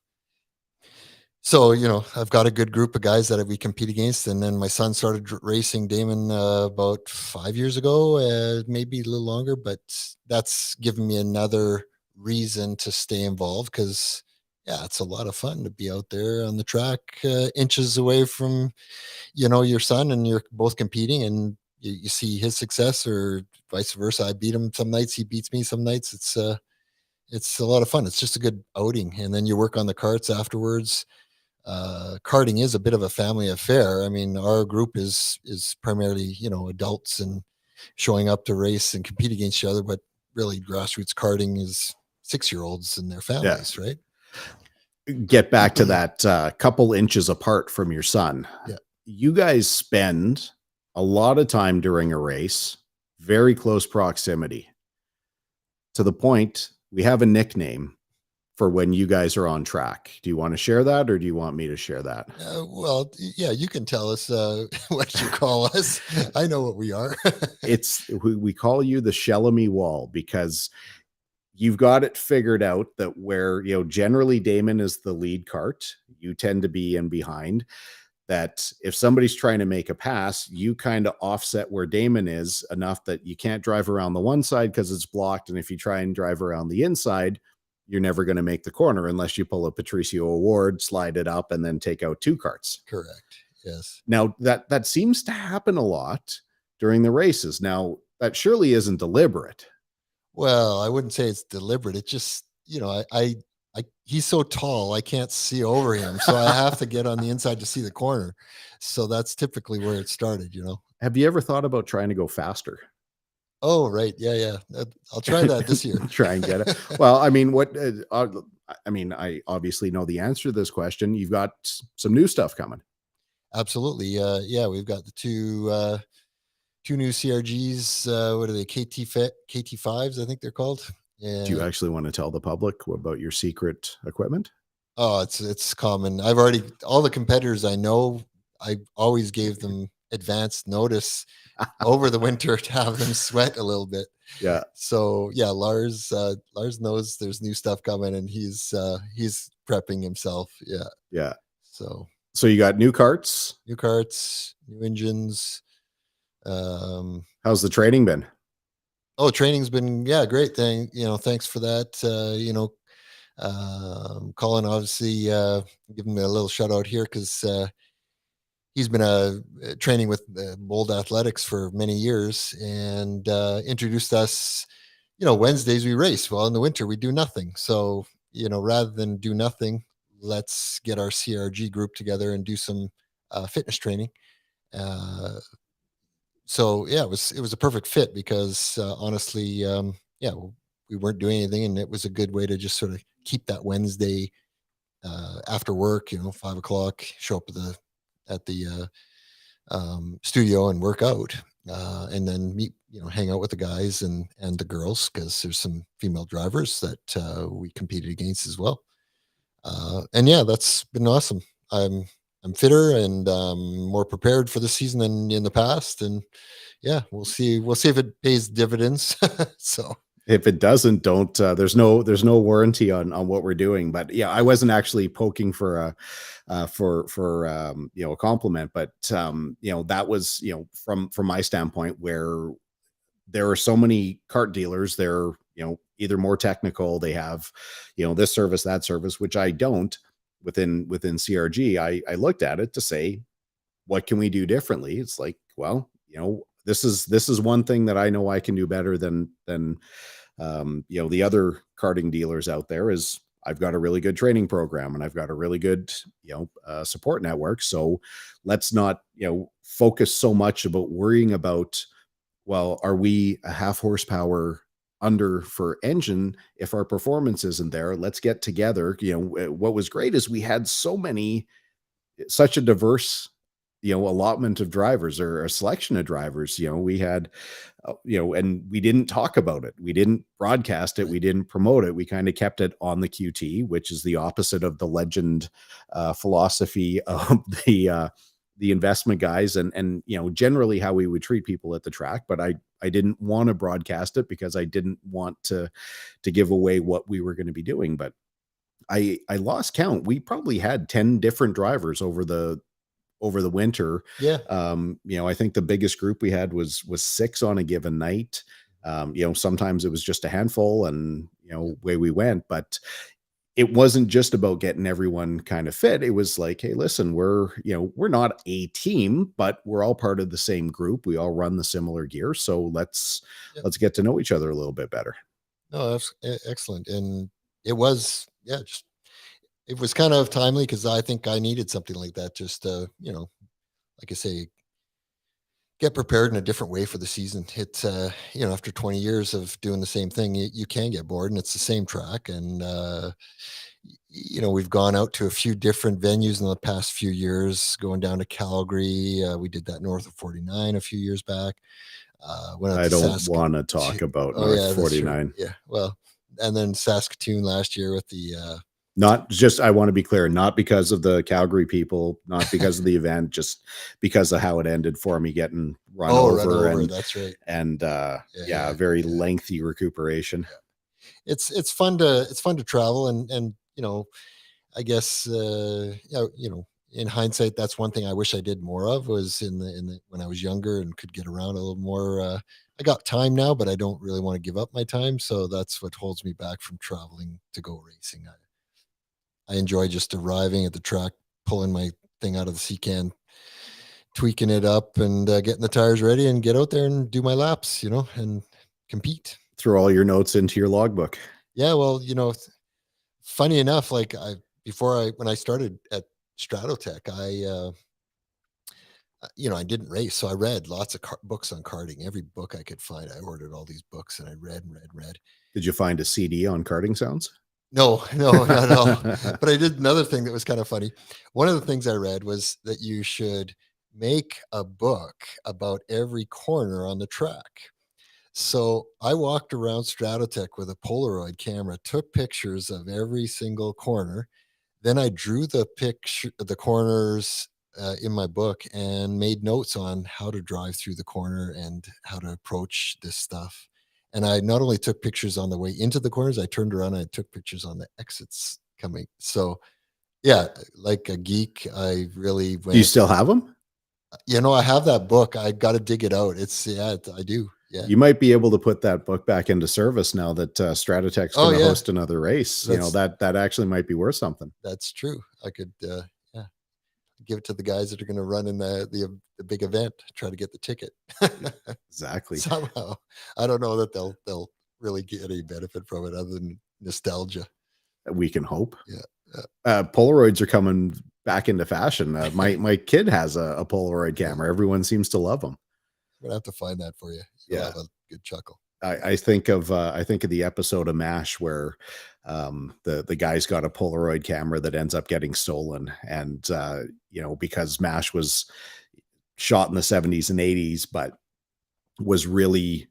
so I've got a good group of guys that we compete against, and then my son started racing Damon about 5 years ago, maybe a little longer, but that's given me another reason to stay involved because yeah, it's a lot of fun to be out there on the track, inches away from your son, and you're both competing, and you see his success or vice versa. I beat him some nights, he beats me some nights. It's a lot of fun. It's just a good outing, and then you work on the carts afterwards. Karting is a bit of a family affair. I mean, our group is primarily adults and showing up to race and compete against each other, but really grassroots karting is 6-year-olds and their Yeah. families, right? Get back to that couple inches apart from your son. Yeah. You guys spend a lot of time during a race, very close proximity, to the point we have a nickname for when you guys are on track. Do you want to share that, or do you want me to share that? Well, yeah, you can tell us what you call us. I know what we are. We call you the Shelemey wall because you've got it figured out that where, generally Damon is the lead cart, you tend to be in behind. That if somebody's trying to make a pass, you kind of offset where Damon is enough that you can't drive around the one side because it's blocked. And if you try and drive around the inside, you're never going to make the corner unless you pull a Patricio Award, slide it up, and then take out two carts. Correct. Yes. Now that seems to happen a lot during the races. Now that surely isn't deliberate. Well, I wouldn't say it's deliberate. It just, he's so tall, I can't see over him. So I have to get on the inside to see the corner. So that's typically where it started, Have you ever thought about trying to go faster? Oh, right. Yeah. I'll try that this year. Try and get it. Well, I mean, I obviously know the answer to this question. You've got some new stuff coming. Absolutely. Yeah, we've got the two new CRGs. What are they? KT5s, I think they're called. And do you actually want to tell the public about your secret equipment? Oh, it's common. All the competitors I know, I always gave them advanced notice over the winter to have them sweat a little bit. Yeah. So yeah, Lars knows there's new stuff coming, and he's prepping himself. Yeah. Yeah. So you got new carts, new engines. How's the training been? Oh, training's been great. Thanks for that. Colin, obviously, give him a little shout out here because he's been training with Bold Athletics for many years and introduced us. Wednesdays we race. Well, in the winter we do nothing. So rather than do nothing, let's get our CRG group together and do some fitness training. So yeah, it was a perfect fit because honestly, we weren't doing anything, and it was a good way to just sort of keep that Wednesday after work, 5 o'clock, show up at the studio and work out, and then meet, hang out with the guys and the girls because there's some female drivers that we competed against as well. And yeah, that's been awesome. I'm fitter and more prepared for the season than in the past. And yeah, we'll see if it pays dividends. So if it doesn't, don't, there's no warranty on what we're doing, but yeah, I wasn't actually poking for a compliment, but that was, from my standpoint, where there are so many cart dealers, they're, either more technical, they have, this service, that service, which I don't. Within CRG, I looked at it to say, what can we do differently? It's like, well, this is one thing that I know I can do better than the other karting dealers out there is I've got a really good training program and I've got a really good, support network. So let's not, focus so much about worrying about, well, are we a half horsepower under for engine if our performance isn't there? Let's get together. What was great is we had such a diverse allotment of drivers, or a selection of drivers. We had and we didn't talk about it, we didn't broadcast it, we didn't promote it, we kind of kept it on the QT, which is the opposite of the legend philosophy of the investment guys, and generally how we would treat people at the track. But I didn't want to broadcast it because I didn't want to give away what we were going to be doing. But I lost count. We probably had 10 different drivers over the winter. Yeah. I think the biggest group we had was 6 on a given night. Sometimes it was just a handful, and way we went. But it wasn't just about getting everyone kind of fit. It was like, hey, listen, we're not a team, but we're all part of the same group. We all run the similar gear. So let's get to know each other a little bit better. No, that's excellent. And it was, it was kind of timely because I think I needed something like that. Just, like I say, get prepared in a different way for the season. It's, after 20 years of doing the same thing, you can get bored, and it's the same track. And, we've gone out to a few different venues in the past few years, going down to Calgary. We did that north of 49 a few years back. I don't want to talk about North 49. Yeah. Well, and then Saskatoon last year with the. Not just, I want to be clear, not because of the Calgary people, not because of the event, just because of how it ended for me getting run Oh, run over over. That's right. and Yeah, yeah, yeah, a very yeah. lengthy recuperation. It's fun to travel, and I guess in hindsight, that's one thing I wish I did more of, was in the when I was younger and could get around a little more. I got time now, but I don't really want to give up my time, so that's what holds me back from traveling to go racing. I enjoy just arriving at the track, pulling my thing out of the sea can, tweaking it up, and getting the tires ready, and get out there and do my laps, and compete. Throw all your notes into your logbook. Yeah, well, funny enough, like when I started at Stratotech, I didn't race, so I read lots of books on karting. Every book I could find, I ordered all these books, and I read and read and read. Did you find a CD on karting sounds? No, no, no, no. But I did another thing that was kind of funny. One of the things I read was that you should make a book about every corner on the track. So I walked around Stratotech with a Polaroid camera, took pictures of every single corner. Then I drew the corners in my book, and made notes on how to drive through the corner and how to approach this stuff. And I not only took pictures on the way into the corners, I turned around and I took pictures on the exits coming. So yeah, like a geek, I really Do you went. still have them? I have that book. I got to dig it out. I do. Yeah. You might be able to put that book back into service now that Stratotech's Oh going to yeah, host another race. that's That actually might be worth something. that's true. I could yeah, give it to the guys that are going to run in the big event. Try to get the ticket. Exactly. Somehow, I don't know that they'll really get any benefit from it other than nostalgia. We can hope. Yeah. Polaroids are coming back into fashion. My kid has a Polaroid camera. Everyone seems to love them. I'm gonna have to find that for you. You'll have a good chuckle. I think of the episode of MASH where the guy's got a Polaroid camera that ends up getting stolen, and because MASH was shot in the 70s and 80s, but was really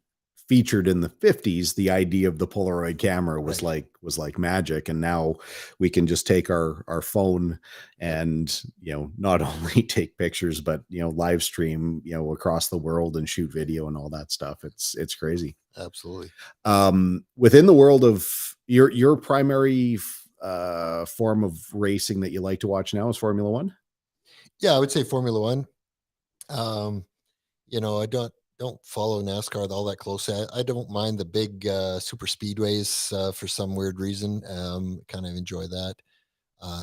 featured in the 50s, the idea of the Polaroid camera was like magic. And now we can just take our phone and not only take pictures, but live stream across the world and shoot video and all that stuff. It's crazy. Absolutely. Within the world of your primary form of racing that you like to watch now is Formula One? Yeah, I would say Formula One. I don't follow NASCAR all that closely. I don't mind the big super speedways for some weird reason. Kind of enjoy that.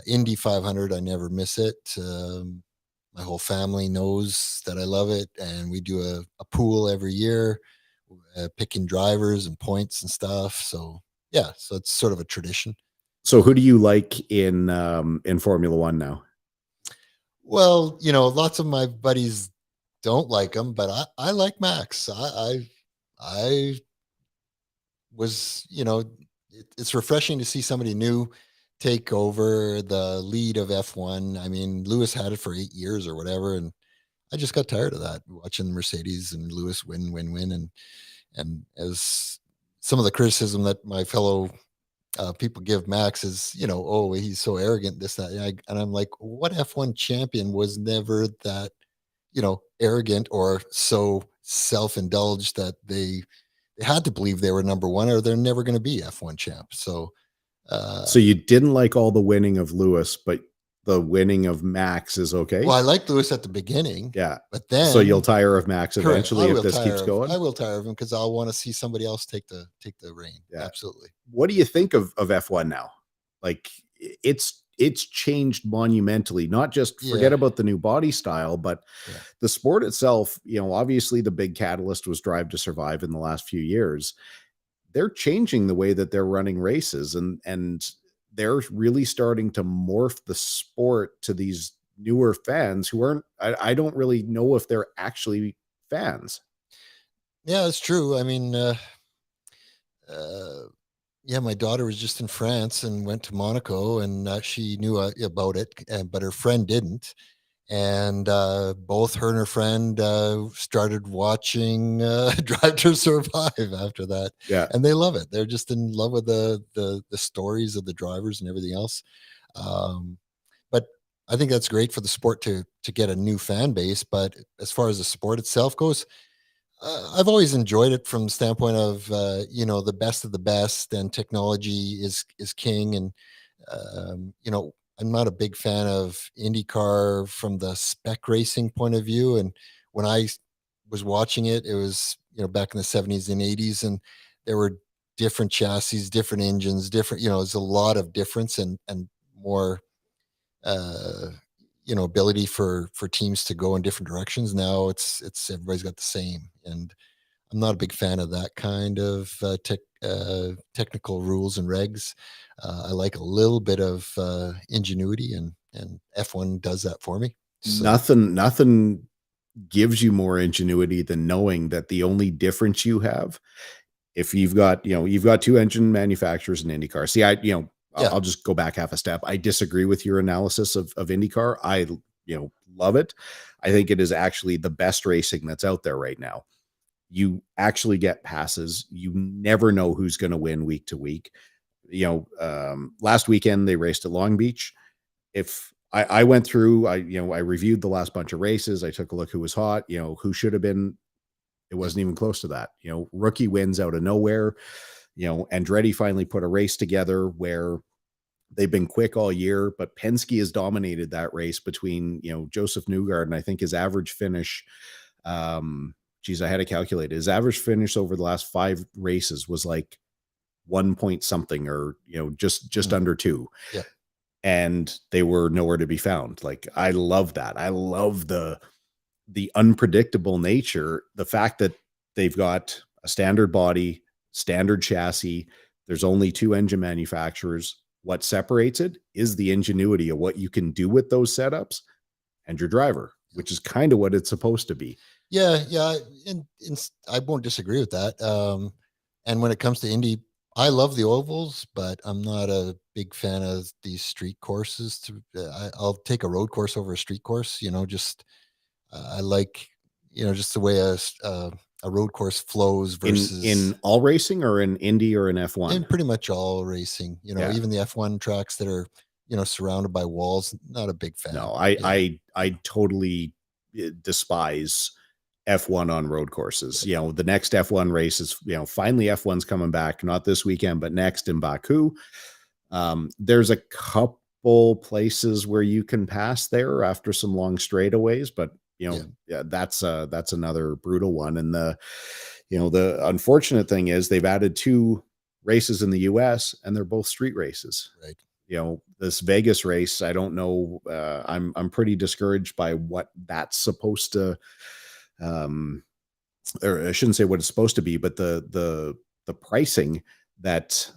Indy 500, I never miss it. My whole family knows that I love it, and we do a pool every year, picking drivers and points and stuff. So yeah, so it's sort of a tradition. So who do you like in Formula One now? Well, lots of my buddies don't like him, but I like Max. I was, it's refreshing to see somebody new take over the lead of F1. I mean, Lewis had it for 8 years or whatever, and I just got tired of that, watching Mercedes and Lewis win, and as some of the criticism that my fellow people give Max is, oh, he's so arrogant, this, that, and I'm like, what F1 champion was never that, arrogant or so self-indulged that they had to believe they were number one, or they're never going to be F1 champ. So you didn't like all the winning of Lewis, but the winning of Max is okay. Well, I liked Lewis at the beginning. Yeah. But then, so you'll tire of Max eventually if this keeps going? I will tire of him because I'll want to see somebody else take the reign. Yeah. Absolutely. What do you think of F1 now? Like, it's changed monumentally. Not just forget about the new body style, but the sport itself. Obviously the big catalyst was Drive to Survive in the last few years. They're changing the way that they're running races, and they're really starting to morph the sport to these newer fans who aren't, I don't really know if they're actually fans. Yeah, it's true. I mean, my daughter was just in France and went to Monaco, and she knew about it, but her friend didn't. and both her and her friend started watching Drive to Survive after that, Yeah. and they love it. They're just in love with the stories of the drivers and everything else. But I think that's great for the sport to get a new fan base. But as far as the sport itself goes, I've always enjoyed it from the standpoint of the best of the best, and technology is king. And I'm not a big fan of IndyCar from the spec racing point of view. And when I was watching it, it was back in the 70s and 80s, and there were different chassis, different engines, different. There's a lot of difference and more uh, ability for teams to go in different directions. Now it's everybody's got the same, and I'm not a big fan of that kind of technical rules and regs. I like a little bit of ingenuity, and F1 does that for me. So Nothing gives you more ingenuity than knowing that the only difference you have, if you've got two engine manufacturers in IndyCar. See, yeah, I'll just go back half a step. I disagree with your analysis of IndyCar. I love it. I think it is actually the best racing that's out there right now. You actually get passes. You never know who's going to win week to week. Last weekend they raced at Long Beach. If I went through, I reviewed the last bunch of races. I took a look who was hot, who should have been. It wasn't even close to that. Rookie wins out of nowhere. Andretti finally put a race together where they've been quick all year, but Penske has dominated that race between, Joseph Newgarden. And I think his average finish, I had to calculate it. His average finish over the last 5 races was like 1 point something, or, just under 2. yeah, And they were nowhere to be found. Like, I love that. I love the unpredictable nature, the fact that they've got a standard body, standard chassis. There's only 2 engine manufacturers. What separates it is the ingenuity of what you can do with those setups and your driver, which is kind of what it's supposed to be. yeah, and I won't disagree with that. And when it comes to Indy, I love the ovals, but I'm not a big fan of these street courses. I'll take a road course over a street course. Just I like just the way a road course flows versus In all racing, or in Indy, or in F1? in pretty much all racing. Yeah. Even the F1 tracks that are surrounded by walls. Not a big fan. No, Yeah. I totally despise F1 on road courses. The next F1 race is, finally F1's coming back, not this weekend, but next in Baku. There's a couple places where you can pass there after some long straightaways, but yeah, that's another brutal one. And the unfortunate thing is they've added 2 races in the US, and they're both street races. Right. This Vegas race, I don't know. I'm pretty discouraged by what that's supposed to, or I shouldn't say what it's supposed to be, but the pricing that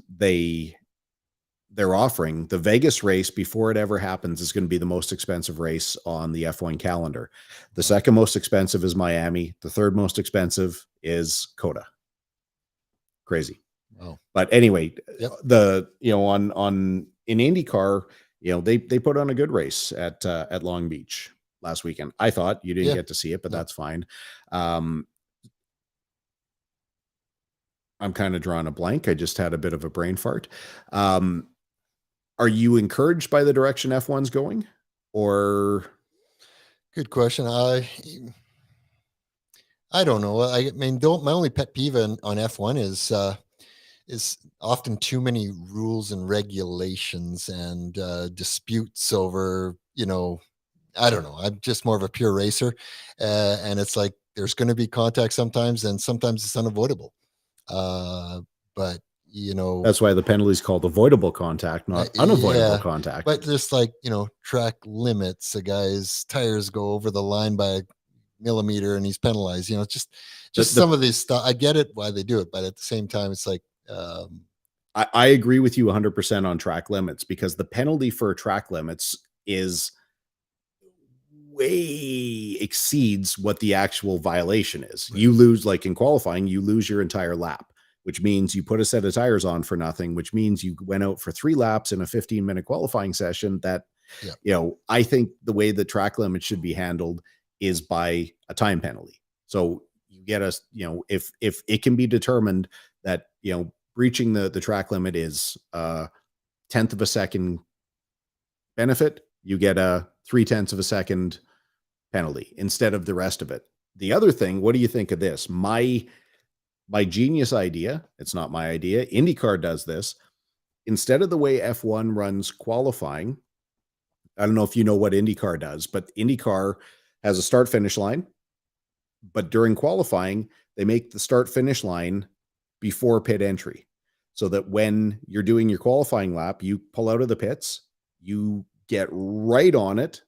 they're offering. The Vegas race, before it ever happens, is going to be the most expensive race on the F1 calendar. The second most expensive is Miami. The third most expensive is Coda. Crazy. Oh. But anyway, Yep. on in IndyCar, they put on a good race at Long Beach last weekend. I thought you didn't Yeah. get to see it, but No. that's fine. I'm kind of drawing a blank. I just had a bit of a brain fart. Are you encouraged by the direction F1's going, or? Good question. I don't know. I mean, my only pet peeve on F1 is often too many rules and regulations and disputes over. I don't know. I'm just more of a pure racer, and it's like there's going to be contact sometimes, and sometimes it's unavoidable. But That's why the penalty is called avoidable contact, not unavoidable yeah, contact. but just like track limits, a guy's tires go over the line by a millimeter and he's penalized. Just some of these stuff. I get it why they do it, but at the same time, it's like I agree with you 100% on track limits, because the penalty for track limits is way exceeds what the actual violation is. Right. You lose, like in qualifying, you lose your entire lap, which means you put a set of tires on for nothing, which means you went out for 3 laps in a 15-minute qualifying session that Yeah. I think the way the track limit should be handled is by a time penalty. So you get us, if it can be determined that, breaching the track limit is 10th of a second benefit, you get a 3/10 of a second penalty instead of the rest of it. The other thing, what do you think of this? My genius idea, it's not my idea. IndyCar does this. Instead of the way F1 runs qualifying, I don't know if you know what IndyCar does, but IndyCar has a start finish line. But during qualifying, they make the start finish line before pit entry so that when you're doing your qualifying lap, you pull out of the pits, you get right on it.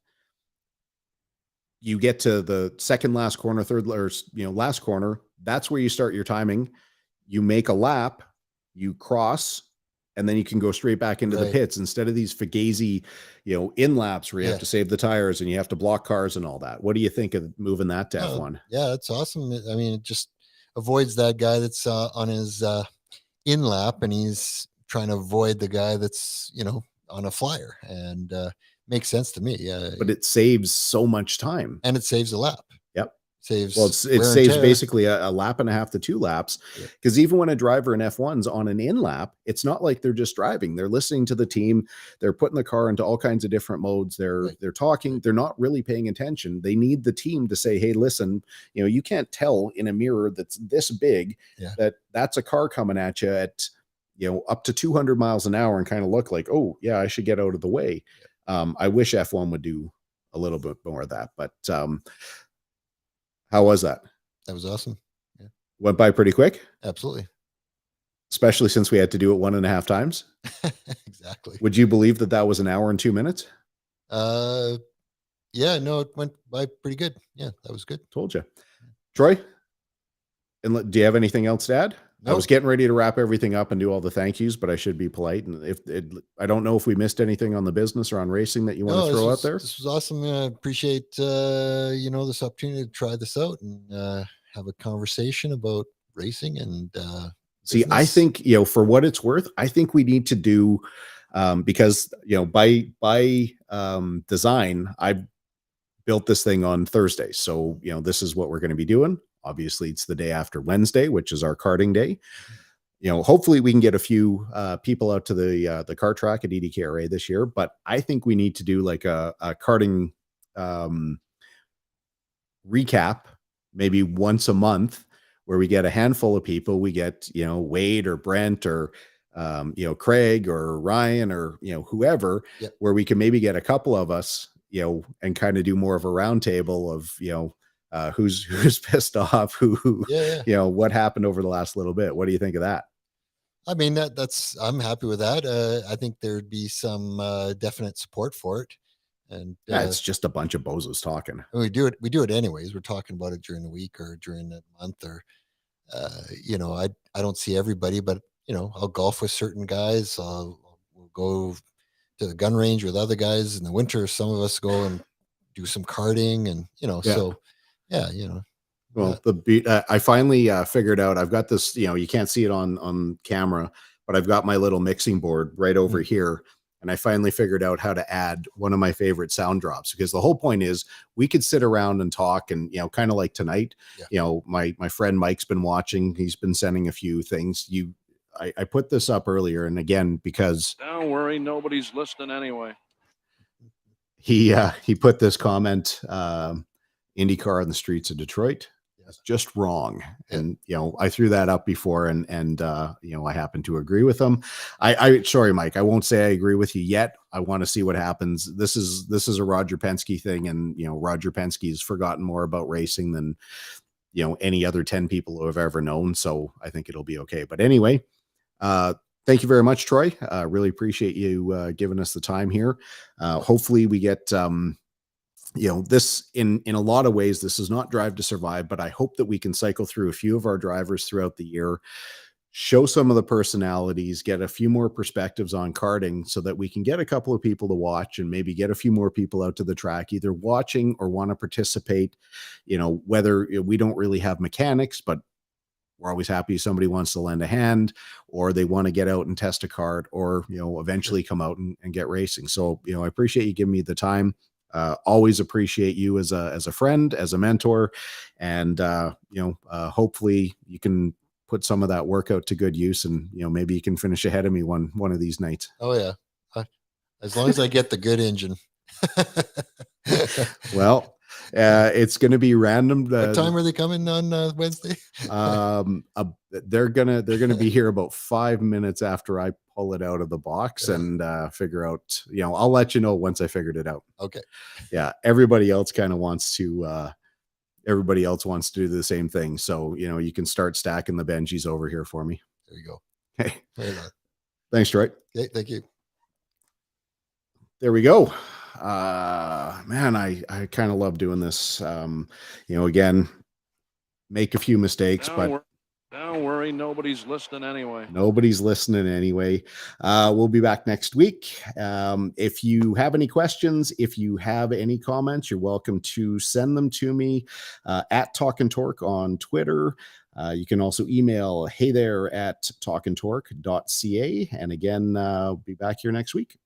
You get to the second last corner, third or last corner. That's where you start your timing. You make a lap, you cross, and then you can go straight back into the pits instead of these fugazi, in laps where you have to save the tires and you have to block cars and all that. What do you think of moving that to F1? Yeah, that's awesome. I mean, it just avoids that guy that's on his in lap and he's trying to avoid the guy that's, on a flyer, and makes sense to me. Yeah. But it saves so much time. And it saves a lap. Yep. Saves it saves basically a lap and a half to 2 laps, because even when a driver in F1's on an in lap, it's not like they're just driving. They're listening to the team. They're putting the car into all kinds of different modes. They're talking. They're not really paying attention. They need the team to say, hey, listen, you can't tell in a mirror that's this big that that's a car coming at you at up to 200 miles an hour and kind of look like, oh yeah, I should get out of the way. I wish F1 would do a little bit more of that, but how was that? That was awesome. Yeah. Went by pretty quick. Absolutely. Especially since we had to do it 1.5 times. Exactly. Would you believe that was an hour and 2 minutes? Yeah, no, it went by pretty good. Yeah, that was good. Told you. Troy, and do you have anything else to add? Nope. I was getting ready to wrap everything up and do all the thank yous, but I should be polite. And I don't know if we missed anything on the business or on racing that you want to throw out there. This was awesome. I appreciate, this opportunity to try this out and have a conversation about racing and see, I think, for what it's worth, I think we need to do, because, by design, I built this thing on Thursday. So, this is what we're going to be doing. Obviously, it's the day after Wednesday, which is our karting day. Hopefully we can get a few people out to the kart track at EDKRA this year. But I think we need to do like a karting recap, maybe once a month, where we get a handful of people. We get, Wade or Brent or, Craig or Ryan or, whoever, where we can maybe get a couple of us, and kind of do more of a roundtable of, who's pissed off, what happened over the last little bit. What do you think of that? I mean, I'm happy with that. I think there'd be some definite support for it. And it's just a bunch of bozos talking. We do it anyways. We're talking about it during the week or during the month, or I don't see everybody, but I'll golf with certain guys. We'll go to the gun range with other guys in the winter. Some of us go and do some karting, and so yeah, Well, I finally figured out. I've got this. You can't see it on camera, but I've got my little mixing board right over here, and I finally figured out how to add one of my favorite sound drops, because the whole point is we could sit around and talk, and kind of like tonight. My friend Mike's been watching. He's been sending a few things. I put this up earlier, and again, because don't worry, nobody's listening anyway. He put this comment. IndyCar on the streets of Detroit. That's just wrong. And, I threw that up before and I happen to agree with them. Sorry, Mike, I won't say I agree with you yet. I want to see what happens. This is a Roger Penske thing. And, Roger Penske's forgotten more about racing than, any other 10 people who have ever known. So I think it'll be okay. But anyway, thank you very much, Troy. Really appreciate you giving us the time here. Hopefully we get, this in a lot of ways, this is not Drive to Survive, but I hope that we can cycle through a few of our drivers throughout the year, show some of the personalities, get a few more perspectives on karting so that we can get a couple of people to watch and maybe get a few more people out to the track, either watching or want to participate, whether we don't really have mechanics, but we're always happy if somebody wants to lend a hand, or they want to get out and test a cart, or, eventually come out and get racing. So, I appreciate you giving me the time. Always appreciate you as a friend, as a mentor, and hopefully you can put some of that workout to good use, and maybe you can finish ahead of me one of these nights. Oh yeah, as long as I get the good engine. Well, it's going to be random. What time are they coming on Wednesday? They're gonna be here about 5 minutes after I pull it out of the box and figure out. I'll let you know once I figured it out. Okay. Yeah, everybody else kind of wants to. Everybody else wants to do the same thing, so you can start stacking the Benjis over here for me. There you go. Hey, Right on. thanks, Troy. Okay, thank you. There we go. Man, I kind of love doing this. Again, make a few mistakes, but don't worry, nobody's listening anyway. Nobody's listening anyway. We'll be back next week. If you have any questions, if you have any comments, you're welcome to send them to me at Talkin Torque on Twitter. You can also email heythere@talkintorque.ca. And again, be back here next week.